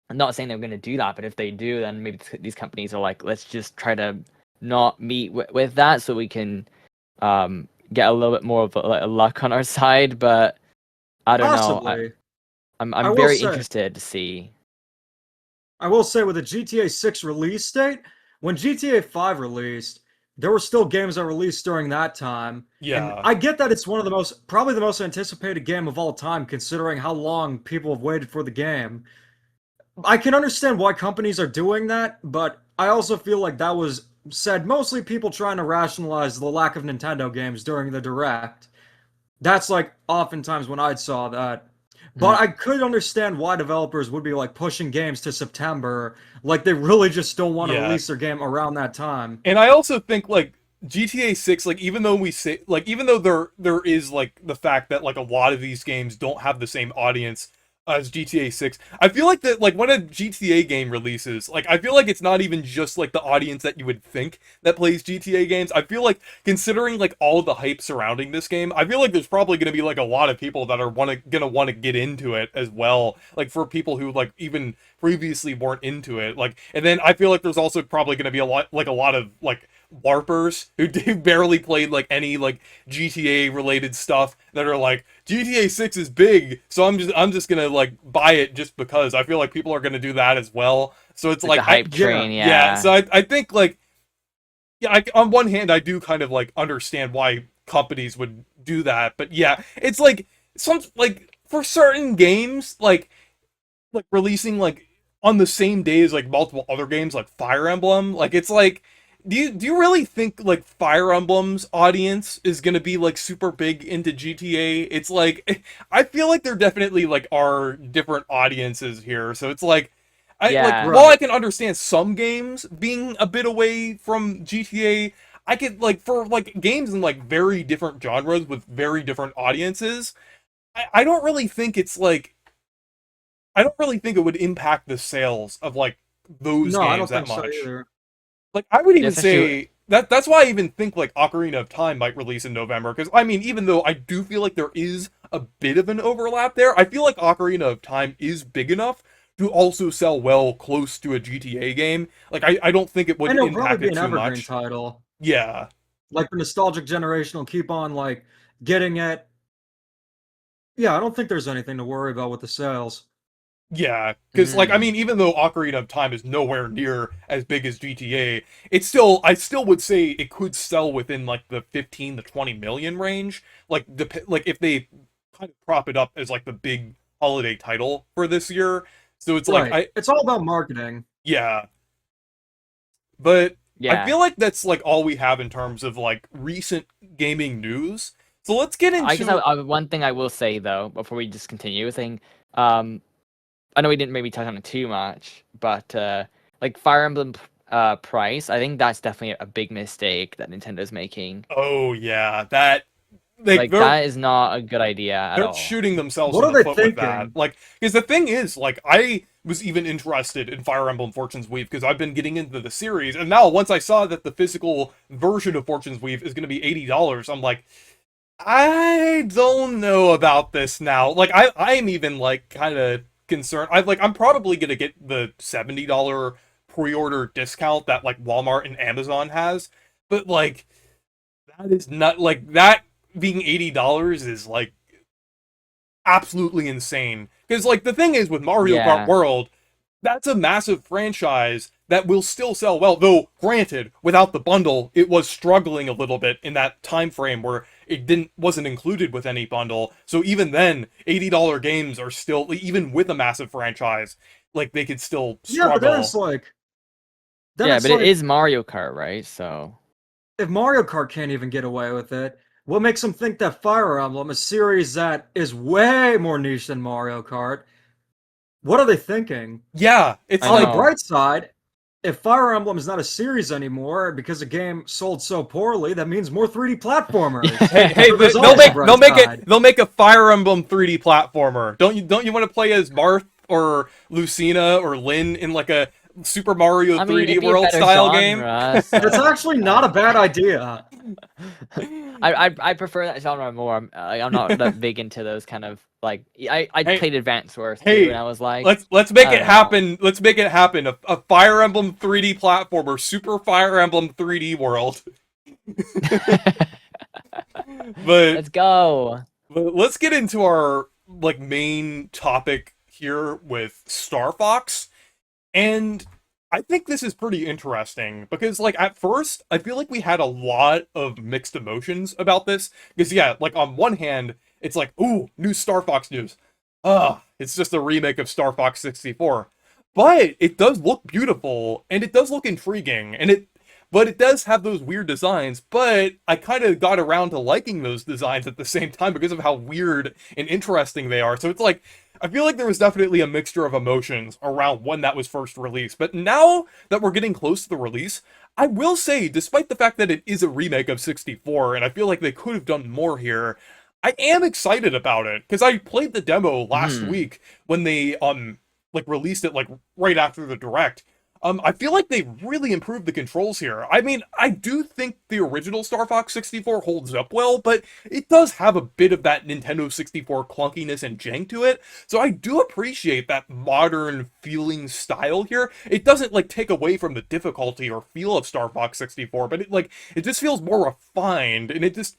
I'm not saying they're gonna do that, but if they do, then maybe these companies are like, let's just try to not meet with that, so we can get a little bit more of a luck on our side. But I don't know. Possibly. I'm I I'm will very say. interested to see. I will say with the GTA 6 release date, when GTA 5 released, there were still games that released during that time. And Yeah. I get that it's one of the most, probably the most anticipated game of all time, considering how long people have waited for the game. I can understand why companies are doing that, but I also feel like that was said mostly people trying to rationalize the lack of Nintendo games during the Direct. That's like oftentimes when I saw that. Mhm. But I could understand why developers would be like pushing games to September. Like they really just don't want to Yeah. release their game around that time. And I also think like GTA 6 like even though we say like even though there is like the fact that like a lot of these games don't have the same audience as GTA 6. I feel like that like when a GTA game releases, like I feel like it's not even just like the audience that you would think that plays GTA games. I feel like considering like all the hype surrounding this game, I feel like there's probably going to be like a lot of people that are gonna want to get into it as well. Like for people who like even previously weren't into it. Like and then I feel like there's also probably going to be a lot of like warpers who barely played like any like GTA related stuff that are like GTA 6 is big, so I'm just going to like buy it just because I feel like people are going to do that as well. So it's Like the like I hype Yeah. train, yeah, yeah. so I think like yeah, on one hand I do kind of like understand why companies would do that, but yeah, it's like some like for certain games like releasing like on the same day as like multiple other games like Fire Emblem. Like it's like do you really think like Fire Emblem's audience is gonna be like super big into GTA? It's like I feel like there definitely like are different audiences here. So it's like I like Yeah. while I Right. can understand some games being a bit away from GTA, I could like for like games in like very different genres with very different audiences. I don't really think it's like I don't really think it would impact the sales of like those No, I games don't that think so much. either. Like I would Yeah, even especially say that's why I even think like Ocarina of Time might release in November because I mean even though I do feel like there is a bit of an overlap there, I feel like Ocarina of Time is big enough to also sell well close to a GTA game. Like I don't think it would And it'll probably impact be it an too evergreen much. title. Yeah. Like the nostalgic generation will keep on like getting it. Yeah, I don't think there's anything to worry about with the sales. Yeah, because like I Mm. mean, even though Ocarina of Time is nowhere near as big as GTA, it's still I still would say it could sell within like the 15 to 20 million range. Like if they kind of prop it up as like the big holiday title for this year. So it's like Right. It's all about marketing. yeah, but I Yeah. feel like that's like all we have in terms of like recent gaming news. So let's get I guess into one thing I will say though before we just continue saying, um, I know we didn't maybe touch on it too much, but like Fire Emblem price, I think that's definitely a big mistake that Nintendo's making. oh yeah, that like Like that is not a good idea at they're all. shooting themselves What in are the they foot with that. thinking? Like, because the thing is, like, I was even interested in Fire Emblem Fortune's Weave because I've been getting into the series, and now once I saw that the physical version of Fortune's Weave is going to be $80, I'm like, I don't know about this now. Like, I'm even like kind of concerned. I'm probably going to get the $70 pre-order discount that like Walmart and Amazon has, but like that is not like that being $80 is like absolutely insane. Because like the thing is with Mario Kart Yeah. World, that's a massive franchise that will still sell well. Though granted, without the bundle, it was struggling a little bit in that time frame where it wasn't included with any bundle. So even then, $80 games are still even with a massive franchise, like they could still Yeah, but then it's struggle. like then Yeah, it's but it like is Mario Kart, right? So if Mario Kart can't even get away with it, what makes them think that Fire Emblem, a series that is way more niche than Mario Kart, what are they thinking? Yeah, it's I On the like know. bright side, if Fire Emblem is not a series anymore because the game sold so poorly, that means more 3D platformers. hey, So there's they'll always a make bright side. they'll make a Fire Emblem 3D platformer. Don't you want to play as Marth or Lucina or Lyn in like a Super Mario I mean, 3D it'd be a World better style game? genre, It's so actually not a bad idea. I prefer that genre more. I'm not that big into those kind of like I Hey, played Advance Wars too, and hey, I was like, let's make I it don't know. happen. Let's make it happen. A Fire Emblem 3D platformer, Super Fire Emblem 3D World. But Let's go. let's get into our like main topic here with Star Fox. And I think this is pretty interesting because, like, at first, I feel like we had a lot of mixed emotions about this. Because, yeah, like, on one hand, it's like, ooh, new Star Fox news. It's just a remake of Star Fox 64. But it does look beautiful and it does look intriguing. But it does have those weird designs. But I kind of got around to liking those designs at the same time because of how weird and interesting they are. So it's like, I feel like there was definitely a mixture of emotions around when that was first released. But now that we're getting close to the release, I will say, despite the fact that it is a remake of 64, and I feel like they could have done more here, I am excited about it because I played the demo last Hmm. week when they like released it like right after the direct. I feel like they really improved the controls here. I mean, I do think the original Star Fox 64 holds up well, but it does have a bit of that Nintendo 64 clunkiness and jank to it. So I do appreciate that modern feeling style here. It doesn't like take away from the difficulty or feel of Star Fox 64, but it just feels more refined and it just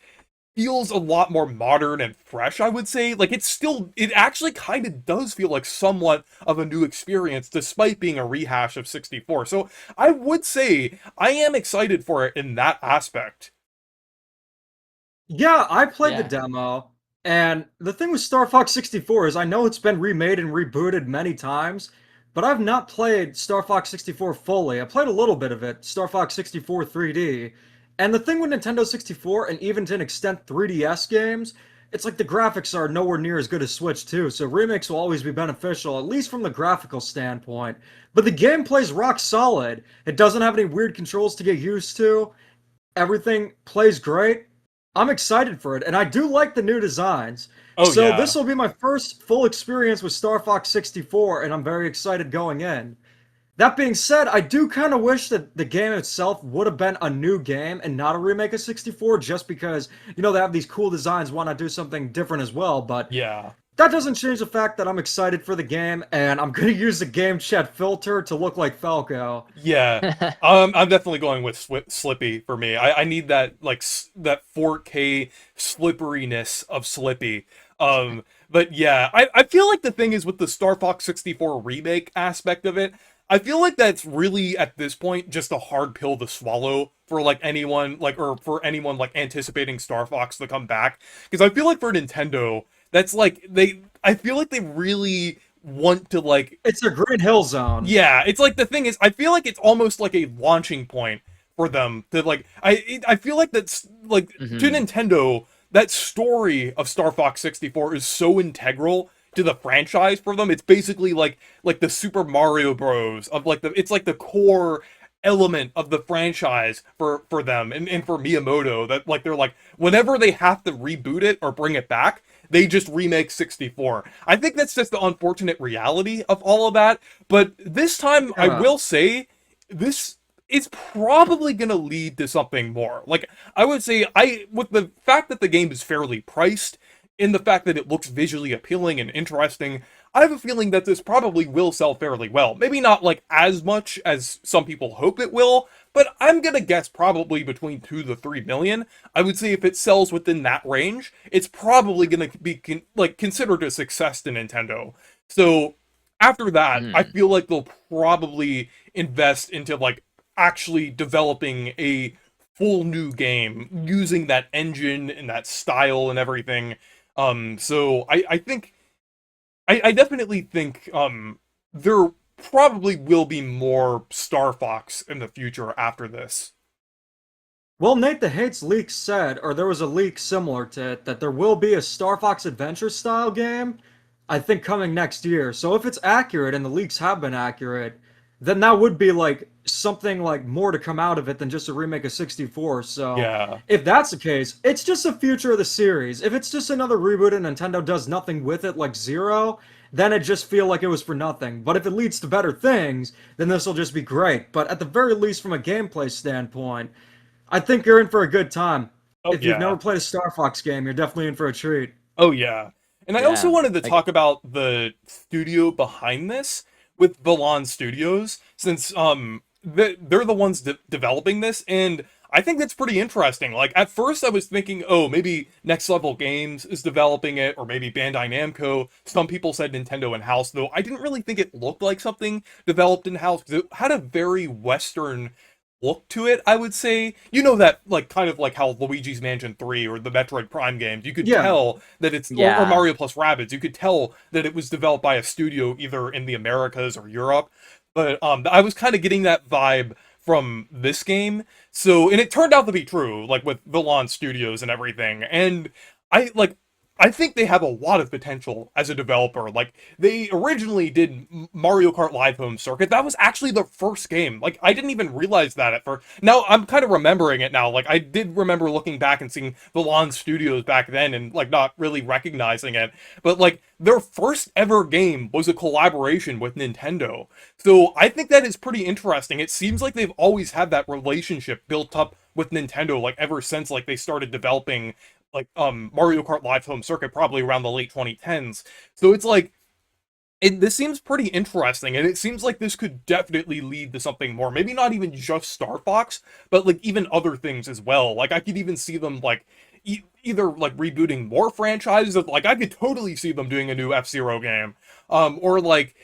feels a lot more modern and fresh, I would say. Like it actually kind of does feel like somewhat of a new experience despite being a rehash of 64. So I would say I am excited for it in that aspect. Yeah, I played the Yeah. demo, and the thing with Star Fox 64 is I know it's been remade and rebooted many times, but I've not played Star Fox 64 fully. I played a little bit of it, Star Fox 64 3D. And the thing with Nintendo 64 and even to an extent 3DS games, it's like the graphics are nowhere near as good as Switch 2, so remakes will always be beneficial, at least from the graphical standpoint. But the gameplay's rock solid. It doesn't have any weird controls to get used to. Everything plays great. I'm excited for it, and I do like the new designs. Oh So yeah. this will be my first full experience with Star Fox 64, and I'm very excited going in. That being said, I do kind of wish that the game itself would have been a new game and not a remake of 64, just because, they have these cool designs, want to do something different as well. But Yeah. That doesn't change the fact that I'm excited for the game, and I'm gonna use the game chat filter to look like Falco. Yeah. I'm definitely going with Slippy for me. I need that like that 4K slipperiness of Slippy. But yeah, I feel like the thing is with the Star Fox 64 remake aspect of it, I feel like that's really at this point just a hard pill to swallow for like anyone like or for anyone like anticipating Star Fox to come back because I feel like for Nintendo that's like I feel like they really want to like It's a Green Hill Zone. yeah, it's like the thing is, I feel like it's almost like a launching point for them to like. I feel like that's like to Hmm. Nintendo that story of Star Fox 64 is so integral to the franchise for them. It's basically like the Super Mario Bros. Of like the it's like the core element of the franchise for them and for Miyamoto that like they're like whenever they have to reboot it or bring it back they just remake 64. I think that's just the unfortunate reality of all of that. But this time, I Yeah. will say, this is probably going to lead to something more. Like, I would say, with the fact that the game is fairly priced, in the fact that it looks visually appealing and interesting, I have a feeling that this probably will sell fairly well. Maybe not like as much as some people hope it will, but I'm gonna guess probably between 2 to 3 million. I would say if it sells within that range, it's probably gonna be considered a success to Nintendo. So after that, I Hmm. feel like they'll probably invest into like actually developing a full new game using that engine and that style and everything. So I think I definitely think there probably will be more Star Fox in the future after this. Well, Nate the Hates leak said, or there was a leak similar to it, that there will be a Star Fox Adventure style game, I think coming next year. So if it's accurate and the leaks have been accurate, then that would be like something like more to come out of it than just a remake of 64. So Yeah. if that's the case, it's just a future of the series. If it's just another reboot and Nintendo does nothing with it like Zero, then it just feel like it was for nothing. But if it leads to better things, then this will just be great. But at the very least, from a gameplay standpoint, I think you're in for a good time. Oh If you've never yeah. played a Star Fox game, you're definitely in for a treat. Oh yeah. And I also Yeah. wanted to Like, talk about the studio behind this with Balan Studios since they're the ones developing this and I think that's pretty interesting. Like at first I was thinking, oh, maybe Next Level Games is developing it or maybe Bandai Namco. Some people said Nintendo in-house though. I didn't really think it looked like something developed in-house because it had a very Western look to it, I would say. You know that like kind of like how Luigi's Mansion 3 or the Metroid Prime games, you could Yeah. tell that it's or yeah. Mario plus Rabbids, you could tell that it was developed by a studio either in the Americas or Europe. But I was kind of getting that vibe from this game. So and it turned out to be true, like with Villan Studios and everything. And I think they have a lot of potential as a developer. Like they originally did Mario Kart Live Home Circuit. That was actually their first game. Like I didn't even realize that at first. Now I'm kind of remembering it now. Like I did remember looking back and seeing the Lawn Studios back then and like not really recognizing it. But like their first ever game was a collaboration with Nintendo. So I think that is pretty interesting. It seems like they've always had that relationship built up with Nintendo like ever since like they started developing like Mario Kart Live Home Circuit probably around the late 2010s. So it's like this seems pretty interesting, and it seems like this could definitely lead to something more. Maybe not even just Star Fox, but like even other things as well. Like I could even see them like either like rebooting more franchises. Like I could totally see them doing a new F-Zero game, or like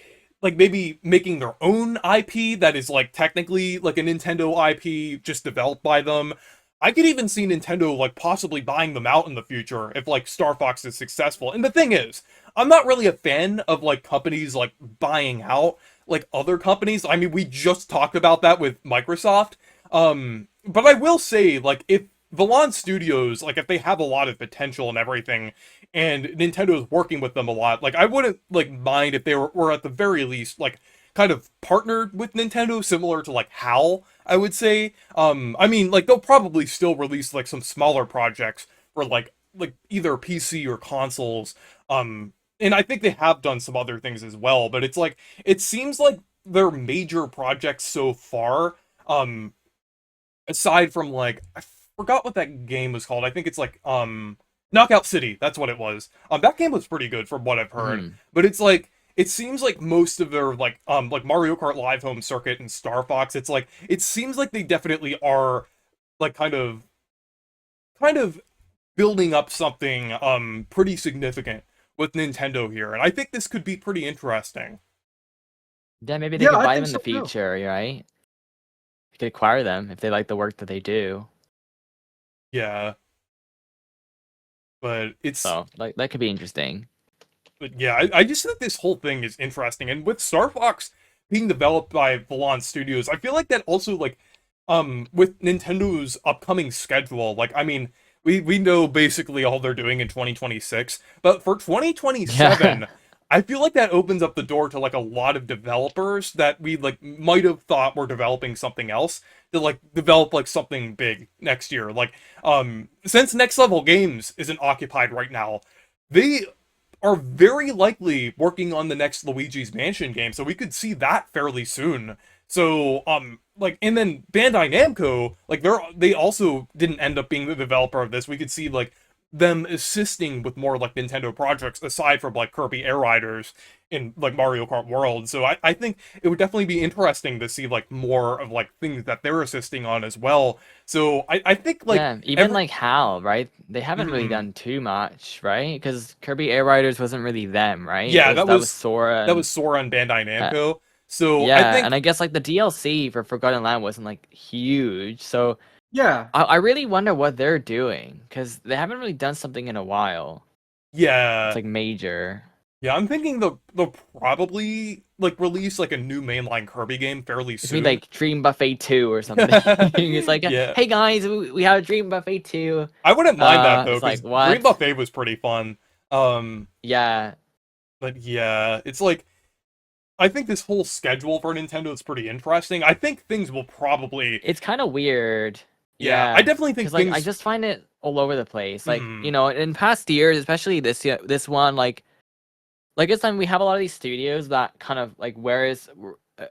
maybe making their own IP that is like technically like a Nintendo IP just developed by them. I could even see Nintendo like possibly buying them out in the future if like Star Fox is successful. And the thing is, I'm not really a fan of like companies like buying out like other companies. I mean, we just talked about that with Microsoft. But I will say like if Valon Studios, like if they have a lot of potential and everything, and Nintendo is working with them a lot, like I wouldn't like mind if they were at the very least like kind of partnered with Nintendo, similar to like HAL, I would say. I mean, like they'll probably still release like some smaller projects for like either PC or consoles. And I think they have done some other things as well, but it's like it seems like their major projects so far, aside from like I forgot what that game was called. I think it's like Knockout City, that's what it was. That game was pretty good from what I've heard. Mhm. But it's like it seems like most of their like Mario Kart Live Home Circuit and Star Fox, it's like it seems like they definitely are like kind of building up something pretty significant with Nintendo here. And I think this could be pretty interesting. Yeah, maybe they Yeah, could I buy them think in so the too. future, right? You could acquire them if they like the work that they do. Yeah, but it's So, like, that could be interesting. but yeah, I just think this whole thing is interesting. And with Star Fox being developed by Valon Studios, I feel like that also like with Nintendo's upcoming schedule, like I mean, we know basically all they're doing in 2026, but for Yeah. 2027, I feel like that opens up the door to like a lot of developers that we like might have thought were developing something else to like develop like something big next year. Like since Next Level Games isn't occupied right now, they are very likely working on the next Luigi's Mansion game, so we could see that fairly soon. So, like, and then Bandai Namco, like, they also didn't end up being the developer of this. We could see like them assisting with more like Nintendo projects aside from like Kirby Air Riders in like Mario Kart World. So I think it would definitely be interesting to see like more of like things that they're assisting on as well. So I think like Yeah, even every like HAL, right? They haven't really mm, done too much, right? Because Kirby Air Riders wasn't really them, right? yeah, That was Sora that was and Sora and Bandai uh, Namco. So I yeah, and think I guess like the DLC for Forgotten Land wasn't like huge, so Yeah, I really wonder what they're doing because they haven't really done something in a while. It's yeah, like major. yeah, I'm thinking they'll probably like release like a new mainline Kirby game fairly It's maybe soon. like Dream Buffet 2 or something. It's like, Yeah, hey guys, we have a Dream Buffet 2. I wouldn't mind that though, It's because like Dream what? Buffet was pretty fun. Um, Yeah, but yeah, it's like I think this whole schedule for Nintendo is pretty interesting. I think things will probably, it's kind of weird. yeah, I Yeah, definitely because think like I things. just find it all over the place. Like Hmm, in past years, especially this one, like this time we have a lot of these studios that kind of like whereas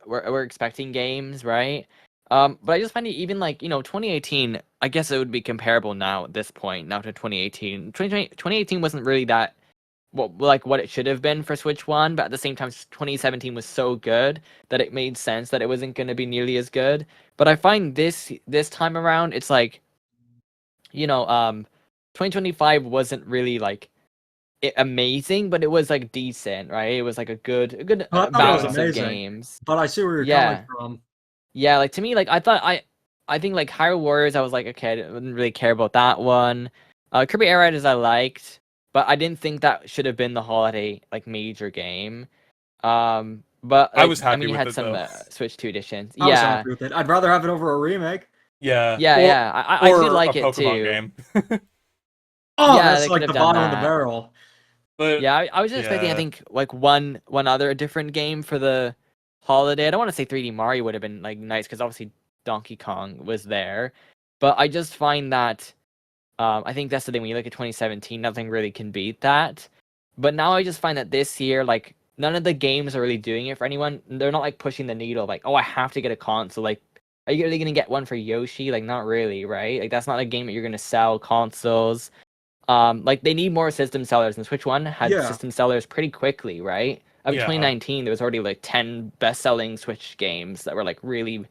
we're expecting games, right? But I just find it even like 2018. I guess it would be comparable now at this point now to 2018. 2018 wasn't really that what it should have been for Switch One, but at the same time, 2017 was so good that it made sense that it wasn't going to be nearly as good. But I find this time around, it's like 2025 wasn't really like amazing, but it was like decent, right? It was like a good I thought it was balance of amazing, games. but I see where you're coming Yeah, from. yeah. Like to me, like I think like Hyrule Warriors, I was like, okay, I didn't really care about that one. Kirby Air Riders I liked, but I didn't think that should have been the holiday like major game. But I like was I happy mean, you with had it some though. Switch 2 editions. I was happy Yeah, with it. I'd rather have it over a remake. Yeah, yeah, yeah. I did or a like it Pokemon too. game. Oh, Yeah, that's they could like have the done bottom of the that. barrel. But Yeah, I was just expecting I yeah, think like one other different game for the holiday. I don't want to say 3D Mario would have been like nice because obviously Donkey Kong was there, but I just find that I think that's the thing when you look at 2017, nothing really can beat that. But now I just find that this year, like none of the games are really doing it for anyone. They're not like pushing the needle, like oh I have to get a console. Like are you really gonna get one for Yoshi? Like not really, right? Like that's not a game that you're gonna sell consoles. Like they need more system sellers, and Switch One had Yeah, system sellers pretty quickly, right? Of yeah, 2019, there was already like 10 best-selling Switch games that were like really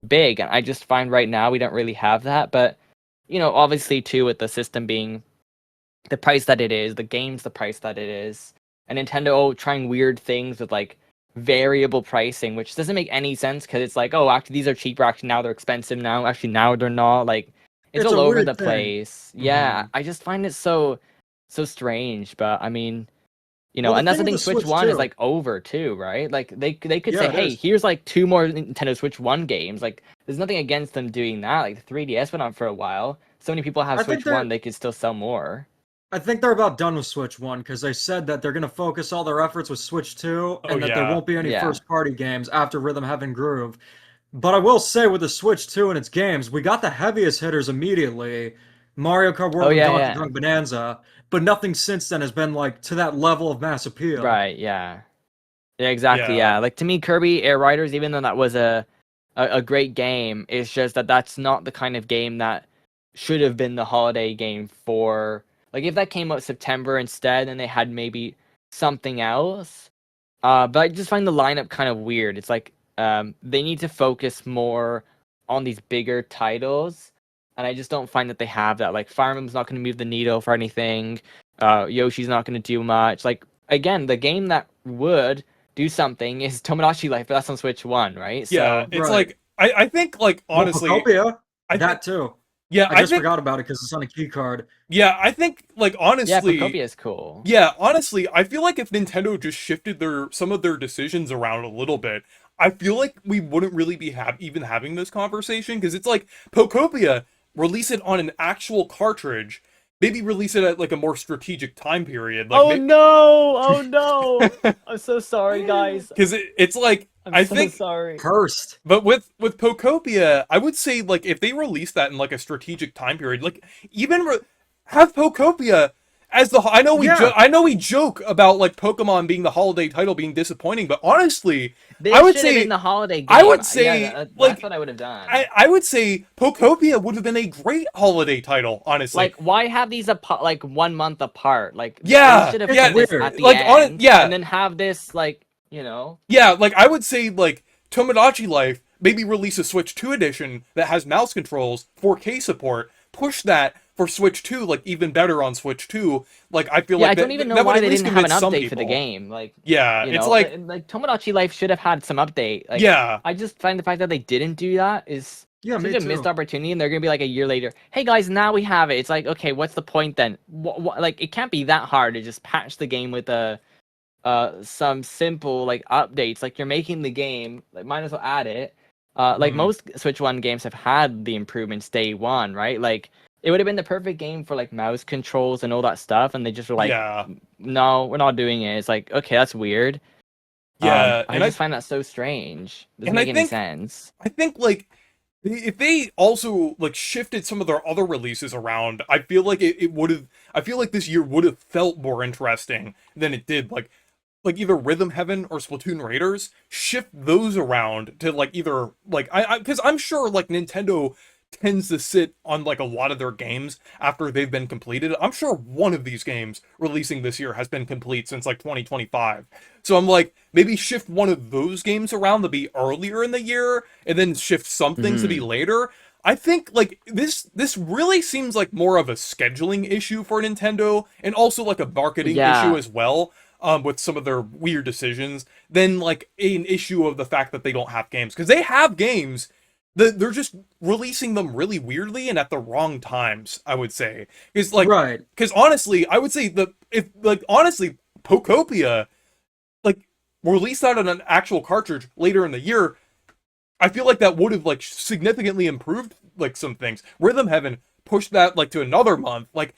big, and I just find right now we don't really have that. But obviously too with the system being the price that it is, the game's the price that it is, and Nintendo trying weird things with like variable pricing, which doesn't make any sense because it's like, oh, actually these are cheaper, actually now they're expensive now, actually now they're not. Like it's it's a all over the weird thing. place. Yeah, hmm. I just find it so strange. But I mean, Well, the and that's thing the with thing. the Switch Switch One is too. like over too, right? Like they could say, Yeah, it hey, is. here's like two more Nintendo Switch One games. Like there's nothing against them doing that. Like the 3DS went on for a while. So many people have I think Switch One, they're they could still sell more. I think they're about done with Switch 1 because they said that they're going to focus all their efforts with Switch 2 Oh and that there yeah, won't be any Yeah. first party games after Rhythm Heaven Groove. But I will say with the Switch 2 and its games, we got the heaviest hitters immediately. Mario Kart Oh World and yeah, Donkey yeah. Kong Bonanza, but nothing since then has been like to that level of mass appeal. Right, yeah. Yeah, exactly, yeah, yeah. Like to me, Kirby Air Riders, even though that was a great game, it's just that that's not the kind of game that should have been the holiday game for Like if that came out September instead, then they had maybe something else. But I just find the lineup kind of weird. It's like they need to focus more on these bigger titles, and I just don't find that they have that. Like Fire Emblem's not going to move the needle for anything. Yoshi's not going to do much. Like again, the game that would do something is Tomodachi Life, but that's on Switch 1, right? Yeah, So it's Right. like I think like honestly, Well, Pocopia, I that think too. yeah, I just forgot about it because it's on a key card. I think like yeah, honestly, Pocopia is cool. yeah, honestly, I feel like if Nintendo just shifted some of their decisions around a little bit, I feel like we wouldn't really be even having this conversation because it's like Pocopia, release it on an actual cartridge, maybe release it at like a more strategic time period, like Oh no! Oh no! I'm so sorry, guys. because it's like I'm I so think sorry. Cursed. But with Pocopia, I would say like if they release that in like a strategic time period, like even have Pocopia as the Yeah. I know we joke about like Pokemon being the holiday title being disappointing, but honestly, This I would should have say been the holiday game. I would say that's like what I would have done. I would say Pocopia would have been a great holiday title, honestly. Like, why have these like 1 month apart? Like, Yeah, they should have it's put this weird. at the like end, yeah, and then have this like, you know. yeah, like I would say like Tomodachi Life, maybe release a Switch 2 edition that has mouse controls, 4K support, push that for Switch 2, like even better on Switch 2. Like I feel Yeah, like I don't even know that would why at they least didn't have an convince some update for the people. game. Like, Yeah, you it's know, like Tomodachi Life should have had some update. Like, yeah, I just find the fact that they didn't do that is Yeah, me such a missed too. opportunity, and they're gonna be like a year later. Hey guys, now we have it. It's like, okay, what's the point then? Like, it can't be that hard to just patch the game with some simple like updates. Like you're making the game, like might as well add it. Like Mhm. most Switch 1 games have had the improvements day one, right? Like it would have been the perfect game for like mouse controls and all that stuff, and they just were like, yeah, no, we're not doing it. It's like, okay, that's weird. yeah, I just find that so strange. Doesn't and make any sense. I think like if they also like shifted some of their other releases around, I feel like it would have. I feel like this year would have felt more interesting than it did. Like either Rhythm Heaven or Splatoon Raiders, shift those around to like either like because I'm sure like Nintendo tends to sit on like a lot of their games after they've been completed. I'm sure one of these games releasing this year has been complete since like 2025. So I'm like maybe shift one of those games around to be earlier in the year and then shift some things to be later. I think like this really seems like more of a scheduling issue for Nintendo and also like a marketing issue Yeah, as well with some of their weird decisions than like an issue of the fact that they don't have games because they have games. They're just releasing them really weirdly and at the wrong times. I would say Right. because honestly, I would say if like honestly, Pocopia like released that on an actual cartridge later in the year. I feel like that would have like significantly improved like some things. Rhythm Heaven pushed that like to another month. Like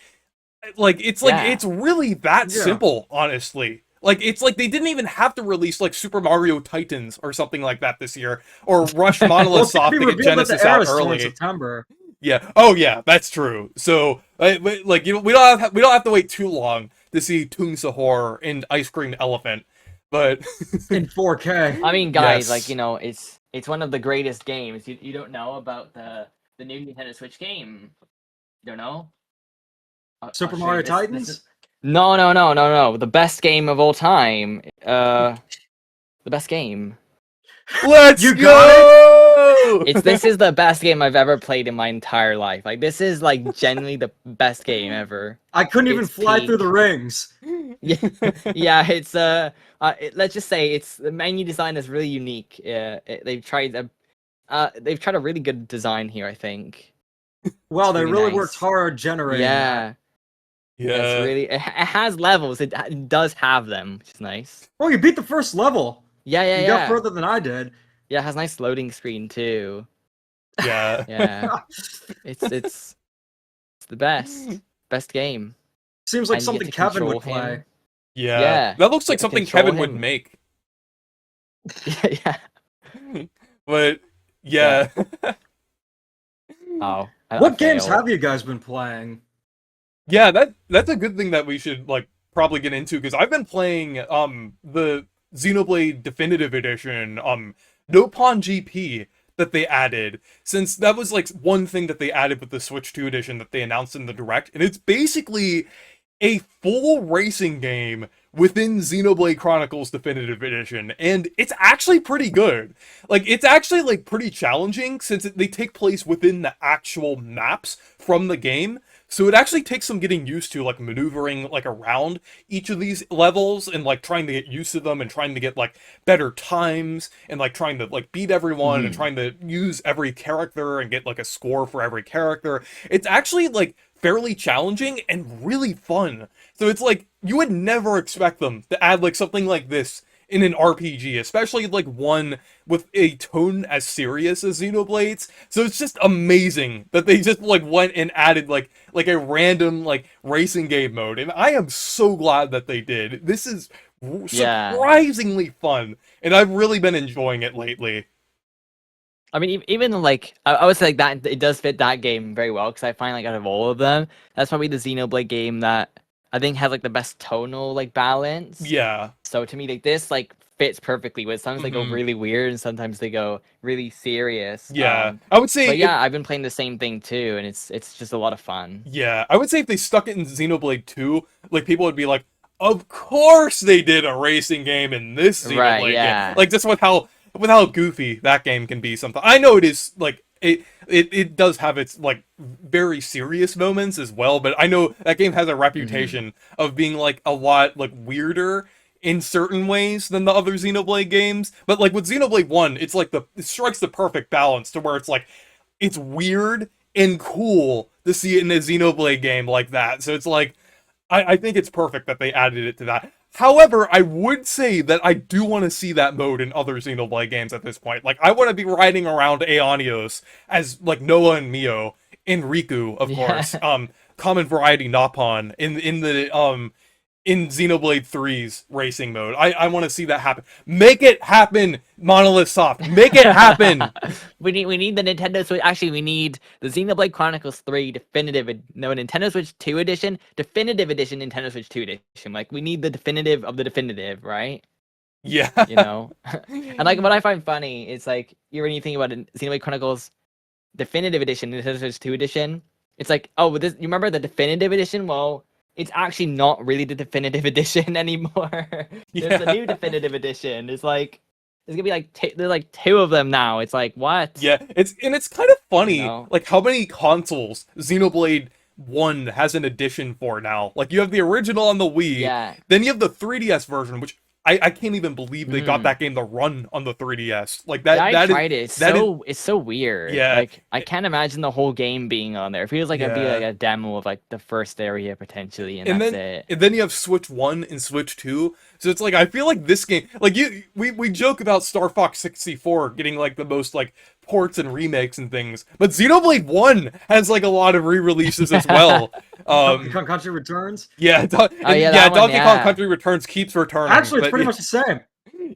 yeah, it's really that Yeah. simple, honestly. Like it's like they didn't even have to release like Super Mario Titans or something like that this year, or rush Well, Monolith it's gonna Soft be to get revealed that the Genesis out era is still in early. September. Yeah. Oh yeah, that's true. So like you know, we don't have to wait too long to see Toon Sahor and Ice Cream Elephant, but In 4K. I mean, guys, like yes, it's one of the greatest games. You don't know about the new Nintendo Switch game? You don't know? I'll Super show you Mario this. This Titans? is no. The best game of all time. The best game. let's You got go. This is the best game I've ever played in my entire life. Like this is like genuinely the best game ever. I couldn't even It's fly through peak. the rings. Yeah, yeah. It's let's just say it's the menu design is really unique. They've tried a really good design here. I think. Well, It's they really really nice. worked hard generating that. Yeah, it's Yeah. really. It has levels. It does have them, which is nice. Oh, you beat the first level. Yeah, You got further than I did. Yeah, it has nice loading screen too. Yeah. Yeah, it's the best game. Seems like And you get something to Kevin would control play. him. Yeah. Yeah, That looks you like get to something control Kevin would him. make. Yeah. But Yeah. yeah. Oh, I What games failed. have you guys been playing? Yeah, that's a good thing that we should like probably get into because I've been playing the Xenoblade Definitive Edition, Nopon GP, that they added, since that was like one thing that they added with the Switch 2 edition that they announced in the Direct, and it's basically a full racing game within Xenoblade Chronicles Definitive Edition, and it's actually pretty good. Like, it's actually, like, pretty challenging, since they take place within the actual maps from the game, so it actually takes some getting used to, like, maneuvering, like, around each of these levels, and, like, trying to get used to them, and trying to get, like, better times, and, like, trying to, like, beat everyone, and trying to use every character, and get, like, a score for every character. It's actually, like, fairly challenging and really fun. So it's like, you would never expect them to add like something like this in an RPG, especially like one with a tone as serious as Xenoblade's. So it's just amazing that they just like went and added like a random like racing game mode, and I am so glad that they did. This is Yeah. surprisingly fun, and I've really been enjoying it lately. I mean, even like I would say like that it does fit that game very well because I find like out of all of them, that's probably the Xenoblade game that I think has like the best tonal like balance. Yeah. So to me, like this like fits perfectly. With sometimes they go really weird and sometimes they go really serious. Yeah, I would say. But yeah, I've been playing the same thing too, and it's just a lot of fun. Yeah, I would say if they stuck it in Xenoblade 2, like people would be like, "Of course they did a racing game in this Xenoblade game." Like just with how goofy that game can be. Something I know it is like it does have its like very serious moments as well, but I know that game has a reputation of being like a lot like weirder in certain ways than the other Xenoblade games. But like with Xenoblade 1, it's like it strikes the perfect balance to where it's like it's weird and cool to see it in a Xenoblade game like that. So it's like I think it's perfect that they added it to that. However, I would say that I do want to see that mode in other Xenoblade games at this point. Like, I want to be riding around Aeonios as, like, Noah and Mio, in Riku, of course, Common Variety Napon, in Xenoblade 3's racing mode. I want to see that happen. Make it happen, Monolith Soft. Make it happen! we need the Nintendo Switch. Actually, we need the Xenoblade Chronicles 3 Nintendo Switch 2 edition, definitive edition, Nintendo Switch 2 edition. Like, we need the definitive of the definitive, right? Yeah. You know? And like, what I find funny is like, when you think about it, Xenoblade Chronicles definitive edition, Nintendo Switch 2 edition, it's like, oh, you remember the definitive edition? Well, it's actually not really the definitive edition anymore. There's a new definitive edition. It's like there's gonna be like there's like 2 of them now. It's like what? Yeah, it's kind of funny, like how many consoles Xenoblade 1 has an edition for now. Like you have the original on the Wii, then you have the 3DS version, which I can't even believe they got that game to run on the 3DS. Like that. Yeah, I tried it. It's so weird. Yeah, like I can't imagine the whole game being on there. It feels like it'd be like a demo of like the first area potentially, and that's it. And then you have Switch 1 and Switch 2. So it's like I feel like this game, like we joke about Star Fox 64 getting like the most like ports and remakes and things, but Xenoblade 1 has like a lot of re-releases as well. Donkey Kong Country Returns. Yeah, Donkey Kong Country Returns keeps returning. Actually, it's pretty much the same.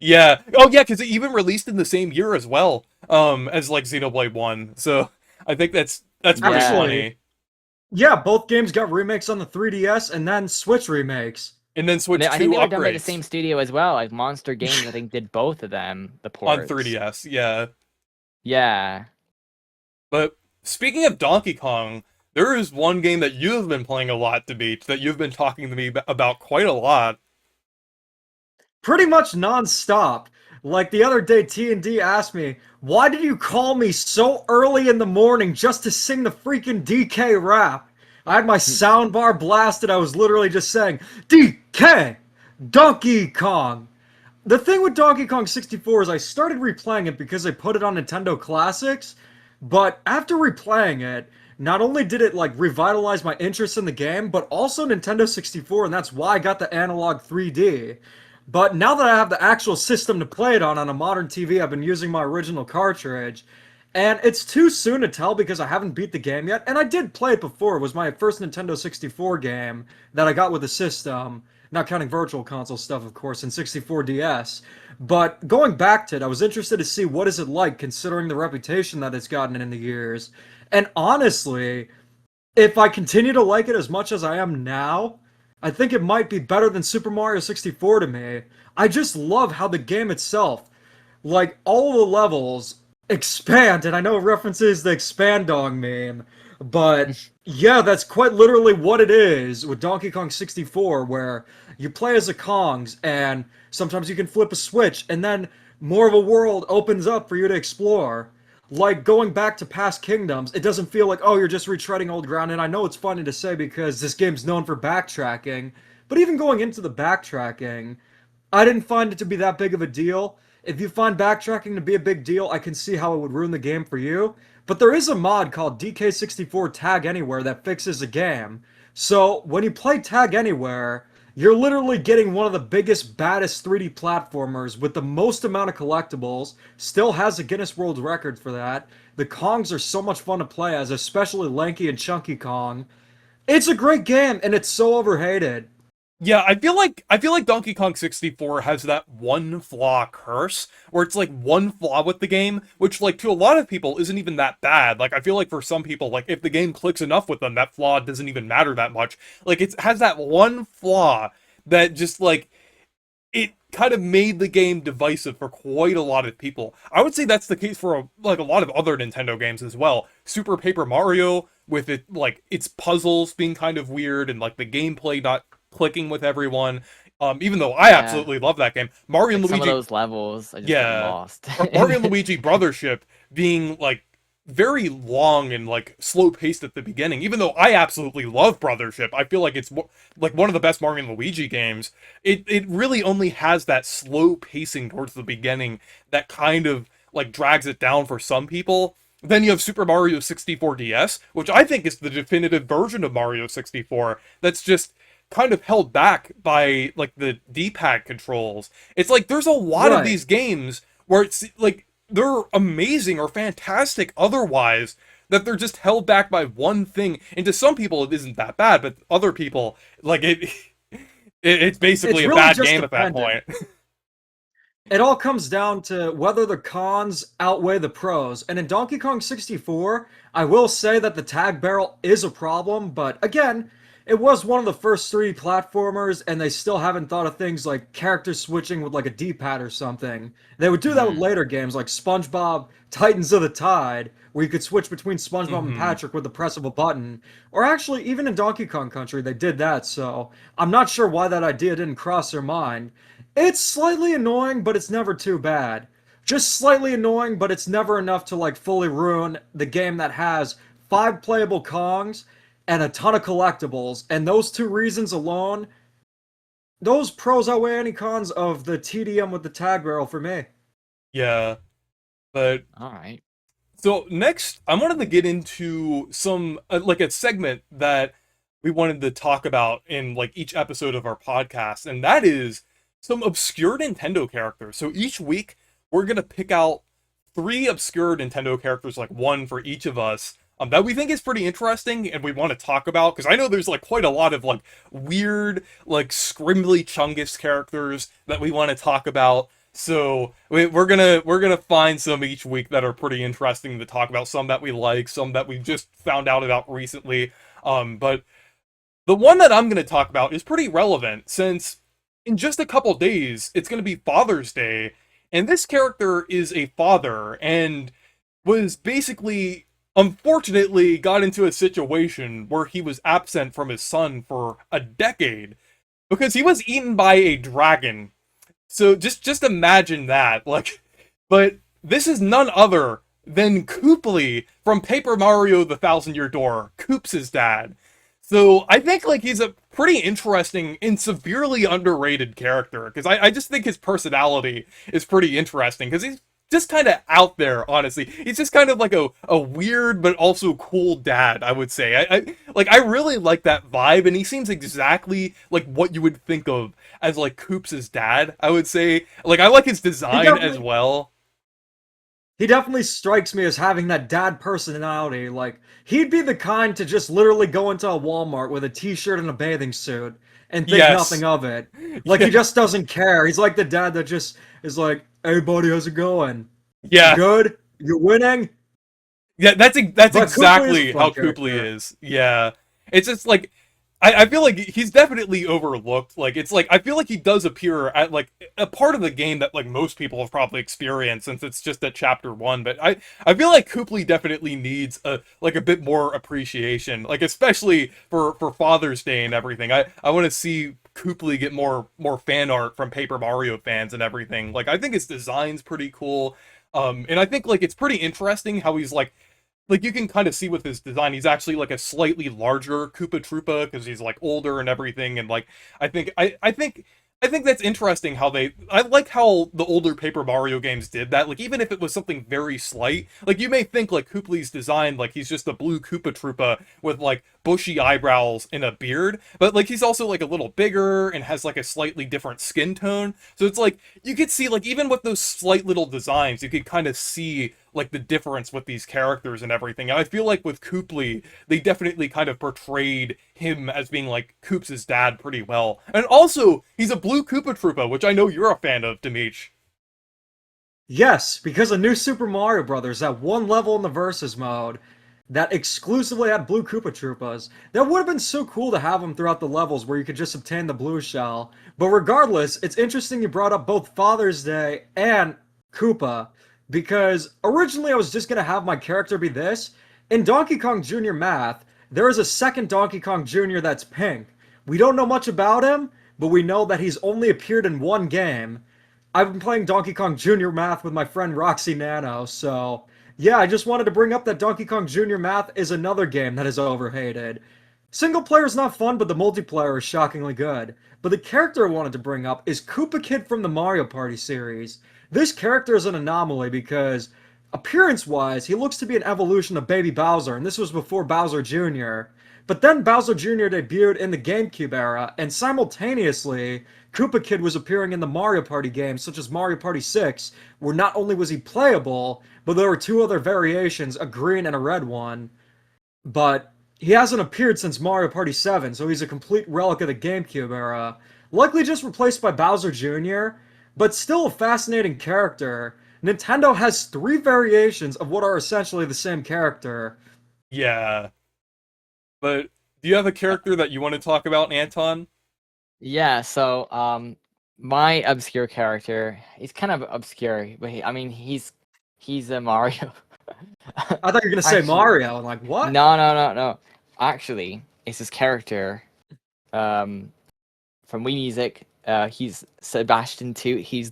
Yeah. Oh yeah, because it even released in the same year as well, as like Xenoblade 1. So I think that's pretty funny. Yeah, both games got remakes on the 3DS and then Switch remakes. And then Switch 2 I think they were upgrades. done by the same studio as well. Like Monster Games, I think, did both of them. The ports on 3DS. Yeah. Yeah. But speaking of Donkey Kong, there is one game that you have been playing a lot, to Beach, that you've been talking to me about quite a lot. Pretty much non-stop. Like the other day, T&D asked me, why did you call me so early in the morning just to sing the freaking DK rap? I had my soundbar blasted. I was literally just saying, DK! Donkey Kong! The thing with Donkey Kong 64 is I started replaying it because I put it on Nintendo Classics, but after replaying it, not only did it like revitalize my interest in the game, but also Nintendo 64, and that's why I got the analog 3D. But now that I have the actual system to play it on a modern TV, I've been using my original cartridge. And it's too soon to tell because I haven't beat the game yet. And I did play it before. It was my first Nintendo 64 game that I got with the system. Not counting Virtual Console stuff, of course, and 64DS. But going back to it, I was interested to see what is it like considering the reputation that it's gotten in the years. And honestly, if I continue to like it as much as I am now, I think it might be better than Super Mario 64 to me. I just love how the game itself, like all the levels, Expand, and I know it references the Expandong meme, but yeah, that's quite literally what it is with Donkey Kong 64, where you play as a Kongs, and sometimes you can flip a switch, and then more of a world opens up for you to explore. Like going back to past kingdoms, it doesn't feel like, oh, you're just retreading old ground, and I know it's funny to say because this game's known for backtracking, but even going into the backtracking, I didn't find it to be that big of a deal. If you find backtracking to be a big deal, I can see how it would ruin the game for you. But there is a mod called DK64 Tag Anywhere that fixes the game. So when you play Tag Anywhere, you're literally getting one of the biggest, baddest 3D platformers with the most amount of collectibles. Still has a Guinness World Record for that. The Kongs are so much fun to play as, especially Lanky and Chunky Kong. It's a great game, and it's so overhated. Yeah, I feel like Donkey Kong 64 has that one flaw curse where it's like one flaw with the game, which like to a lot of people isn't even that bad. Like I feel like for some people, like if the game clicks enough with them, that flaw doesn't even matter that much. Like it has that one flaw that just like it kind of made the game divisive for quite a lot of people. I would say that's the case for like a lot of other Nintendo games as well. Super Paper Mario with it like its puzzles being kind of weird and like the gameplay not clicking with everyone. Even though I Yeah, absolutely love that game, Mario and like some of Luigi, those levels, I just get yeah, lost. or Mario and Luigi Brothership being like very long and like slow paced at the beginning. Even though I absolutely love Brothership, I feel like it's like one of the best Mario and Luigi games. It really only has that slow pacing towards the beginning that kind of like drags it down for some people. Then you have Super Mario 64 DS, which I think is the definitive version of Mario 64. That's just kind of held back by like the D-pad controls. It's like there's a lot of Right. these games where it's like they're amazing or fantastic otherwise that they're just held back by one thing. And to some people it isn't that bad, but other people like it's basically It's a really bad just game at that dependent. point. It all comes down to whether the cons outweigh the pros. And in Donkey Kong 64, I will say that the tag barrel is a problem, but again, it was one of the first 3D platformers, and they still haven't thought of things like character switching with like a D-pad or something. They would do that with Hmm. later games like SpongeBob Titans of the Tide, where you could switch between SpongeBob and Hmm. Patrick with the press of a button. Or actually, even in Donkey Kong Country, they did that, so I'm not sure why that idea didn't cross their mind. It's slightly annoying, but it's never too bad. Just slightly annoying, but it's never enough to like fully ruin the game that has 5 playable Kongs and a ton of collectibles. And those two reasons alone, those pros outweigh any cons of the TDM with the tag barrel for me. Yeah, but All right. so next, I wanted to get into some like a segment that we wanted to talk about in like each episode of our podcast, and that is some obscure Nintendo characters. So each week we're gonna pick out three obscure Nintendo characters, like one for each of us, that we think is pretty interesting and we want to talk about. Because I know there's like quite a lot of like weird, like scrimbly Chungus characters that we want to talk about. So we're gonna find some each week that are pretty interesting to talk about. Some that we like, some that we just found out about recently. But the one that I'm gonna talk about is pretty relevant since in just a couple days it's gonna be Father's Day, and this character is a father and was basically unfortunately got into a situation where he was absent from his son for a decade because he was eaten by a dragon. So just imagine that. Like, but this is none other than Koopley from Paper Mario: The Thousand Year Door, Koops' dad. So I think like he's a pretty interesting and severely underrated character because I just think his personality is pretty interesting because he's just kind of out there, honestly. He's just kind of like a weird but also cool dad, I would say. I really like that vibe, and he seems exactly like what you would think of as like Koops' dad, I would say. Like I like his He design as definitely well. he definitely strikes me as having that dad personality. Like he'd be the kind to just literally go into a Walmart with a t-shirt and a bathing suit and think Yes. nothing of it. Like he Yeah. just doesn't care. He's like the dad that just is like, "Hey buddy, how's it going? You Yeah. good? You're winning?" Yeah, that's But Koopa is a exactly fun how Koopley character. is. Yeah. It's just like I feel like he's definitely overlooked. Like it's like I feel like he does appear at like a part of the game that like most people have probably experienced since it's just at chapter one. But I feel like Cooply definitely needs a like a bit more appreciation, like especially for Father's Day and everything. I want to see Cooply get more fan art from Paper Mario fans and everything. Like I think his design's pretty cool. And I think like it's pretty interesting how he's like you can kind of see with his design, he's actually like a slightly larger Koopa Troopa because he's like older and everything. And like I think that's interesting how I like how the older Paper Mario games did that. Like even if it was something very slight, like you may think like Kooply's design, like he's just a blue Koopa Troopa with like bushy eyebrows and a beard, but like he's also like a little bigger and has like a slightly different skin tone. So it's like you could see like even with those slight little designs, you could kind of see like the difference with these characters and everything. And I feel like with Kooply, they definitely kind of portrayed him as being like Koops' dad pretty well. And also, he's a blue Koopa Troopa, which I know you're a fan of, Demeech. Yes, because of New Super Mario Brothers, that one level in the Versus mode that exclusively had blue Koopa Troopas. That would have been so cool to have them throughout the levels where you could just obtain the blue shell. But regardless, it's interesting you brought up both Father's Day and Koopa, because originally I was just going to have my character be this. In Donkey Kong Jr. Math, there is a second Donkey Kong Jr. that's pink. We don't know much about him, but we know that he's only appeared in one game. I've been playing Donkey Kong Jr. Math with my friend Roxy Nano, so yeah, I just wanted to bring up that Donkey Kong Jr. Math is another game that is overhated. Single player is not fun, but the multiplayer is shockingly good. But the character I wanted to bring up is Koopa Kid from the Mario Party series. This character is an anomaly because, appearance-wise, he looks to be an evolution of Baby Bowser, and this was before Bowser Jr. But then Bowser Jr. debuted in the GameCube era, and simultaneously, Koopa Kid was appearing in the Mario Party games, such as Mario Party 6, where not only was he playable, but there were two other variations, a green and a red one. But he hasn't appeared since Mario Party 7, so he's a complete relic of the GameCube era. Likely just replaced by Bowser Jr., but still a fascinating character. Nintendo has three variations of what are essentially the same character. Yeah. But do you have a character that you want to talk about, Anton? Yeah, so my obscure character, he's kind of obscure, but I mean he's a Mario. I thought you were gonna say Actually, Mario, and like, what? no. Actually, it's his character from Wii Music. He's Sebastian Toot. He's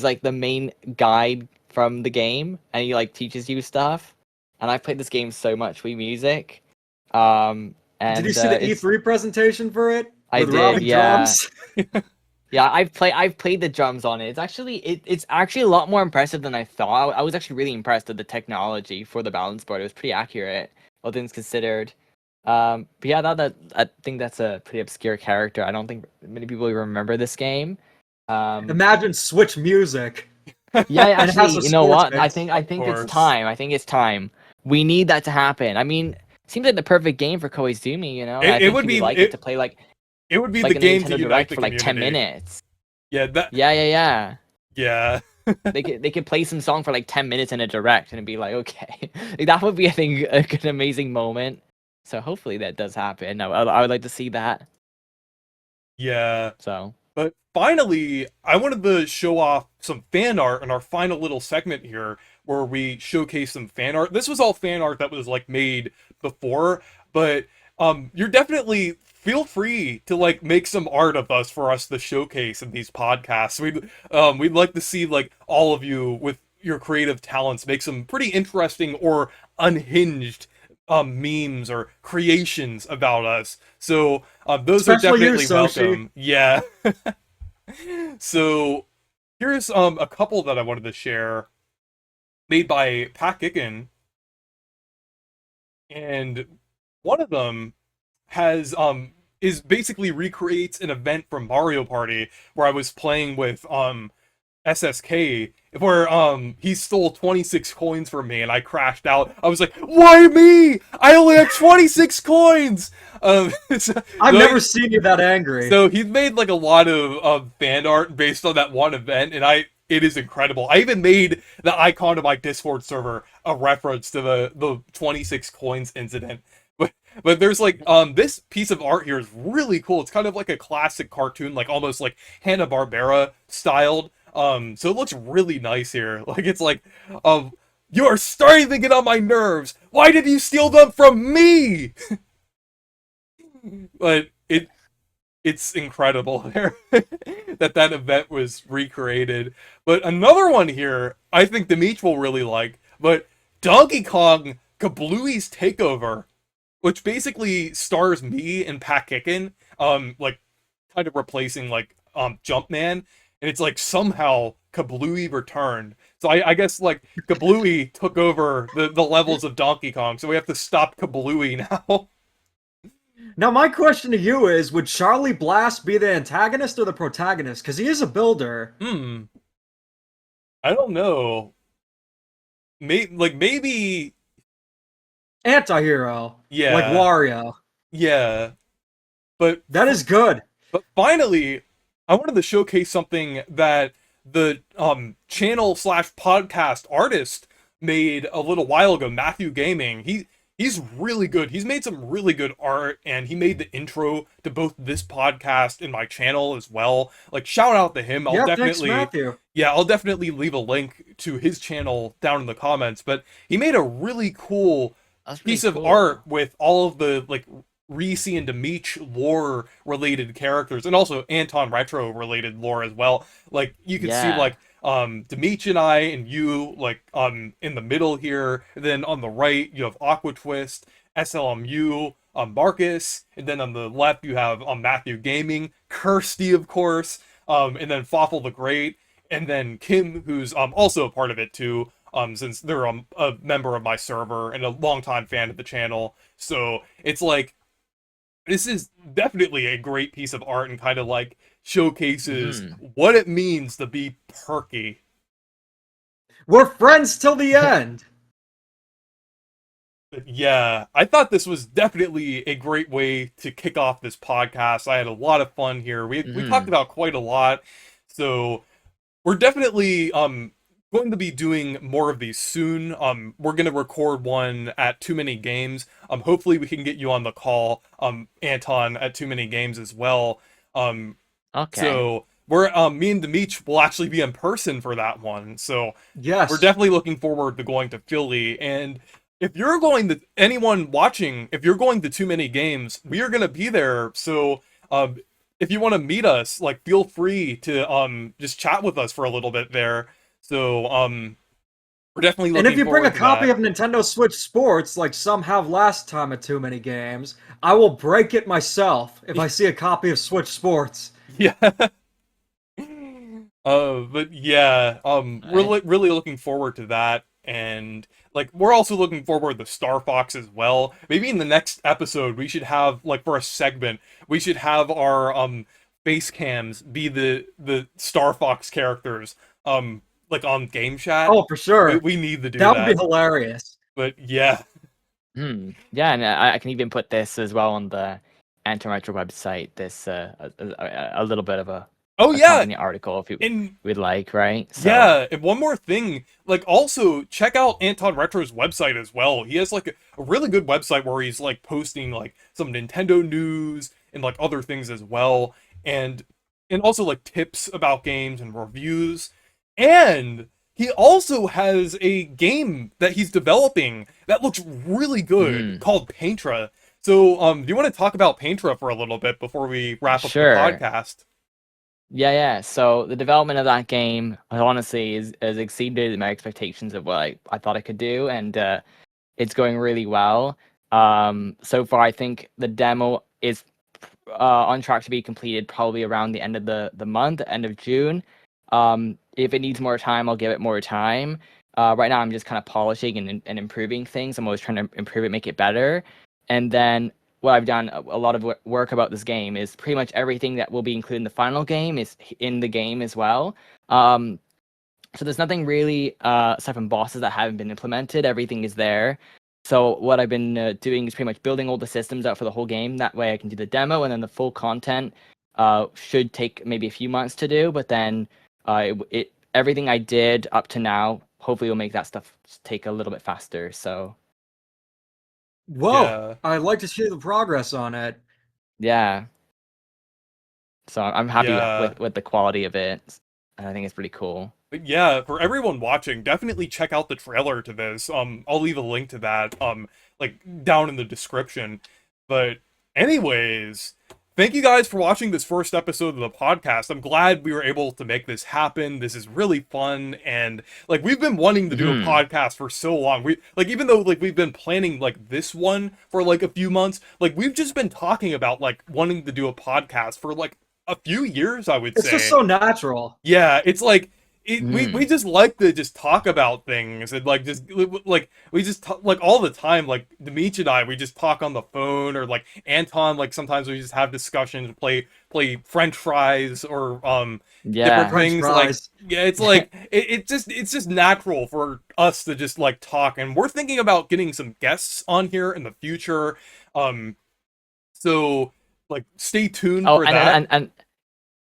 like the main guide from the game, and he like teaches you stuff. And I've played this game so much, Wii Music. And Did you see the E3 presentation for it? I With did, Robin yeah. Drums? Yeah, I've played the drums on it. It's actually a lot more impressive than I thought. I was actually really impressed with the technology for the balance board. It was pretty accurate, all things considered. But yeah, I think that's a pretty obscure character. I don't think many people remember this game. Imagine Switch music. Yeah, And it has actually, a you know sports what? mix. I think it's course. time. I think it's time. We need that to happen. I mean, seems like the perfect game for Koizumi, you know? And I It think would he be would like it to play like it would be like the a game to Nintendo unite Direct the for like 10 community. minutes. Yeah, that Yeah. yeah. They could play some song for like 10 minutes in a direct and it'd be like, okay. Like, that would be, I think, an amazing moment. So hopefully that does happen. I would like to see that. Yeah. So But finally, I wanted to show off some fan art in our final little segment here where we showcase some fan art. This was all fan art that was like made before, but you're definitely feel free to like make some art of us for us to showcase in these podcasts. We'd like to see like all of you with your creative talents make some pretty interesting or unhinged memes or creations about us. So those are Especially you, definitely Soshi. welcome. Yeah. So here's a couple that I wanted to share made by Pat Gicken, and one of them has is basically recreates an event from Mario Party where I was playing with SSK where he stole 26 coins from me and I crashed out. I was like, "Why me? I only have 26 coins." I've never seen you that angry. So he's made like a lot of fan art based on that one event, and it is incredible. I even made the icon of my Discord server a reference to the 26 coins incident. But there's like this piece of art here is really cool. It's kind of like a classic cartoon, like almost like Hanna-Barbera styled. So it looks really nice here. Like it's like, um, you are starting to get on my nerves. Why did you steal them from me? But it's incredible there that event was recreated. But another one here, I think Demeech will really like. But Donkey Kong Kablooey's Takeover, which basically stars me and Pat Kickin, like kind of replacing like Jumpman, and it's like somehow Kablooey returned. So I guess like Kablooey took over the levels of Donkey Kong, so we have to stop Kablooey now. Now, my question to you is, would Charlie Blast be the antagonist or the protagonist? Because he is a builder. I don't know. Maybe Anti-hero. yeah, Like Wario. yeah, but That is good. But finally, I wanted to showcase something that the channel slash podcast artist made a little while ago, Matthew Gaming. He's really good. He's made some really good art, and he made the intro to both this podcast and my channel as well. Like shout out to him. Yeah, thanks, Matthew. Yeah, I'll definitely leave a link to his channel down in the comments. But he made a really cool That's pretty piece of cool. art with all of the like Reese and Demeech lore related characters, and also Anton Retro related lore as well. Like you can see Yeah. like Demeech and I and you like in the middle here, and then on the right you have Aqua Twist, SLMU, Marcus, and then on the left you have Matthew Gaming, Kirsty of course, and then Fawful the Great, and then Kim, who's also a part of it too, since they're a member of my server and a longtime fan of the channel. So it's like this is definitely a great piece of art and kind of like showcases what it means to be Perky. We're friends till the end. But yeah, I thought this was definitely a great way to kick off this podcast. I had a lot of fun here. We talked about quite a lot, so we're definitely going to be doing more of these soon. We're gonna record one at Too Many Games. Hopefully we can get you on the call, Anton, at Too Many Games as well. Okay. So we're me and Demeech will actually be in person for that one. So Yes. we're definitely looking forward to going to Philly. And if you're going to anyone watching, if you're going to Too Many Games, we are gonna be there. So if you want to meet us, like feel free to just chat with us for a little bit there. So we're definitely looking And if you bring a forward to copy that. of Nintendo Switch Sports, like some have last time at Too Many Games, I will break it myself if I see a copy of Switch Sports. Yeah. But yeah, really looking forward to that, and like we're also looking forward to Star Fox as well. Maybe in the next episode we should have like for a segment we should have our face cams be the Star Fox characters like on Game Chat. Oh, for sure. We need to do That that. would be hilarious. But yeah, Yeah, and I can even put this as well on the Anton Retro website. This a little bit of a oh yeah, company article if you and would like, right? So, yeah, and one more thing, like also check out Anton Retro's website as well. He has like a really good website where he's like posting like some Nintendo news and like other things as well, and also like tips about games and reviews. And he also has a game that he's developing that looks really good called Paintra. So do you want to talk about Paintra for a little bit before we wrap up Sure. the podcast? Yeah. So the development of that game, honestly, has exceeded my expectations of what I thought I could do, and it's going really well. So far, I think the demo is on track to be completed probably around the end of the month, end of June. If it needs more time, I'll give it more time. Right now, I'm just kind of polishing and improving things. I'm always trying to improve it, make it better. And then what I've done a lot of work about this game is pretty much everything that will be included in the final game is in the game as well. So there's nothing really aside from bosses that haven't been implemented. Everything is there. So what I've been doing is pretty much building all the systems out for the whole game. That way I can do the demo, and then the full content should take maybe a few months to do. But then everything I did up to now hopefully will make that stuff take a little bit faster. So Whoa, Yeah, I'd like to see the progress on it. Yeah. So I'm happy yeah. with the quality of it. And I think it's pretty cool. But yeah, for everyone watching, definitely check out the trailer to this. I'll leave a link to that, like down in the description. But anyways, thank you guys for watching this first episode of the podcast. I'm glad we were able to make this happen. This is really fun, and like we've been wanting to do a Hmm. podcast for so long. We like even though like we've been planning like this one for like a few months, like we've just been talking about like wanting to do a podcast for like a few years, I would It's just say. so natural. Yeah, it's like we Hmm. just like to just talk about things and like just like we just like all the time, like Demetri and I, we just talk on the phone, or like Anton, like sometimes we just have discussions, play French fries, or different Yeah. French things. Like fries. yeah, it's like it's just natural for us to just like talk, and we're thinking about getting some guests on here in the future. um so like stay tuned Oh, for and that.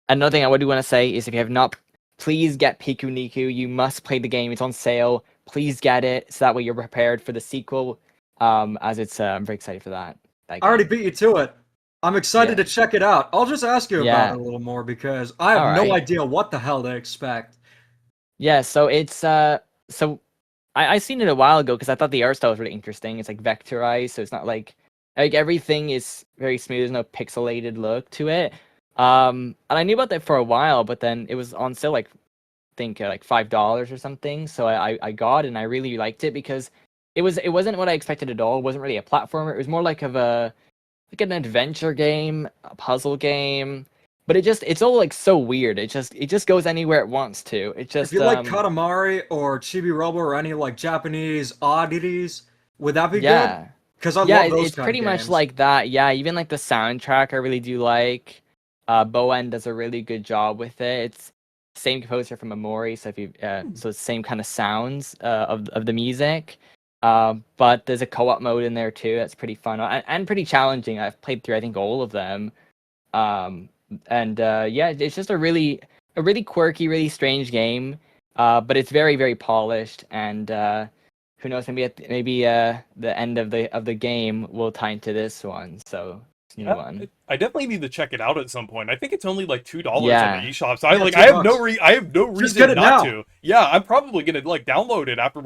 another thing I do want to say is if you have not, please get Piku Niku. You must play the game. It's on sale. Please get it so that way you're prepared for the sequel. As it's I'm very excited for that I already game. beat you to it. I'm excited Yeah. to check it out. I'll just ask you about it Yeah. a little more because I have All no right. idea what the hell to expect. Yeah. So it's so I seen it a while ago because I thought the art style was really interesting. It's like vectorized, so it's not like everything is very smooth. There's no pixelated look to it. And I knew about that for a while, but then it was on sale like think like $5 or something. So I got it and I really liked it because it wasn't what I expected at all. It wasn't really a platformer. It was more like of a like an adventure game, a puzzle game. But it's all like so weird. It just goes anywhere it wants to. It If just you like Katamari or Chibi Robo or any like Japanese oddities, would that be good? yeah. Because I Yeah, love those it's kind of pretty much games. like that. Yeah, even like the soundtrack I really do like. Bowen does a really good job with it. It's same composer from Amori, so if you so it's same kind of sounds of the music. But there's a co-op mode in there too. That's pretty fun and pretty challenging. I've played through I think all of them. Um, and yeah, it's just a really quirky, really strange game. But it's very very polished and. Who knows? Maybe the end of the game will tie into this one. So this new Yeah, one. I definitely need to check it out at some point. I think it's only like $2 on the Yeah. eShop. So I Yeah, like $2. I have no Just get reason it not now. to. Yeah, I'm probably gonna like download it after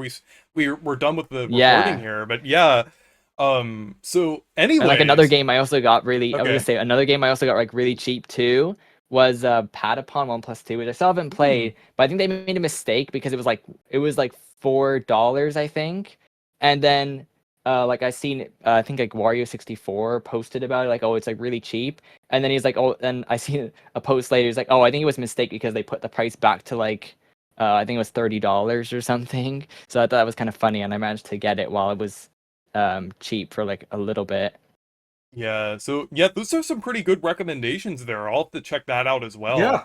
we're done with the recording Yeah. here. But yeah, so And like another anyways, game I also got really I was gonna okay. say another game I also got like really cheap too was Patapon 1+2, which I still haven't Hmm. played, but I think they made a mistake because it was like $4, I think. And then like I seen I think like Wario64 posted about it, like, oh, it's like really cheap. And then he's like, oh, and I seen a post later, he's like, oh, I think it was a mistake because they put the price back to like I think it was $30 or something. So I thought that was kind of funny, and I managed to get it while it was cheap for like a little bit. Yeah, so yeah, those are some pretty good recommendations there. I'll have to check that out as well. Yeah.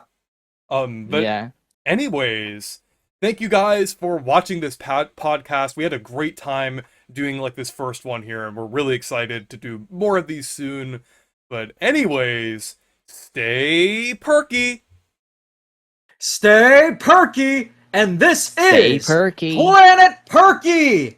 But Yeah. anyways, thank you guys for watching this podcast. We had a great time doing like this first one here, and we're really excited to do more of these soon. But anyways, stay perky. Stay perky, and this Stay is perky. Planet Perky.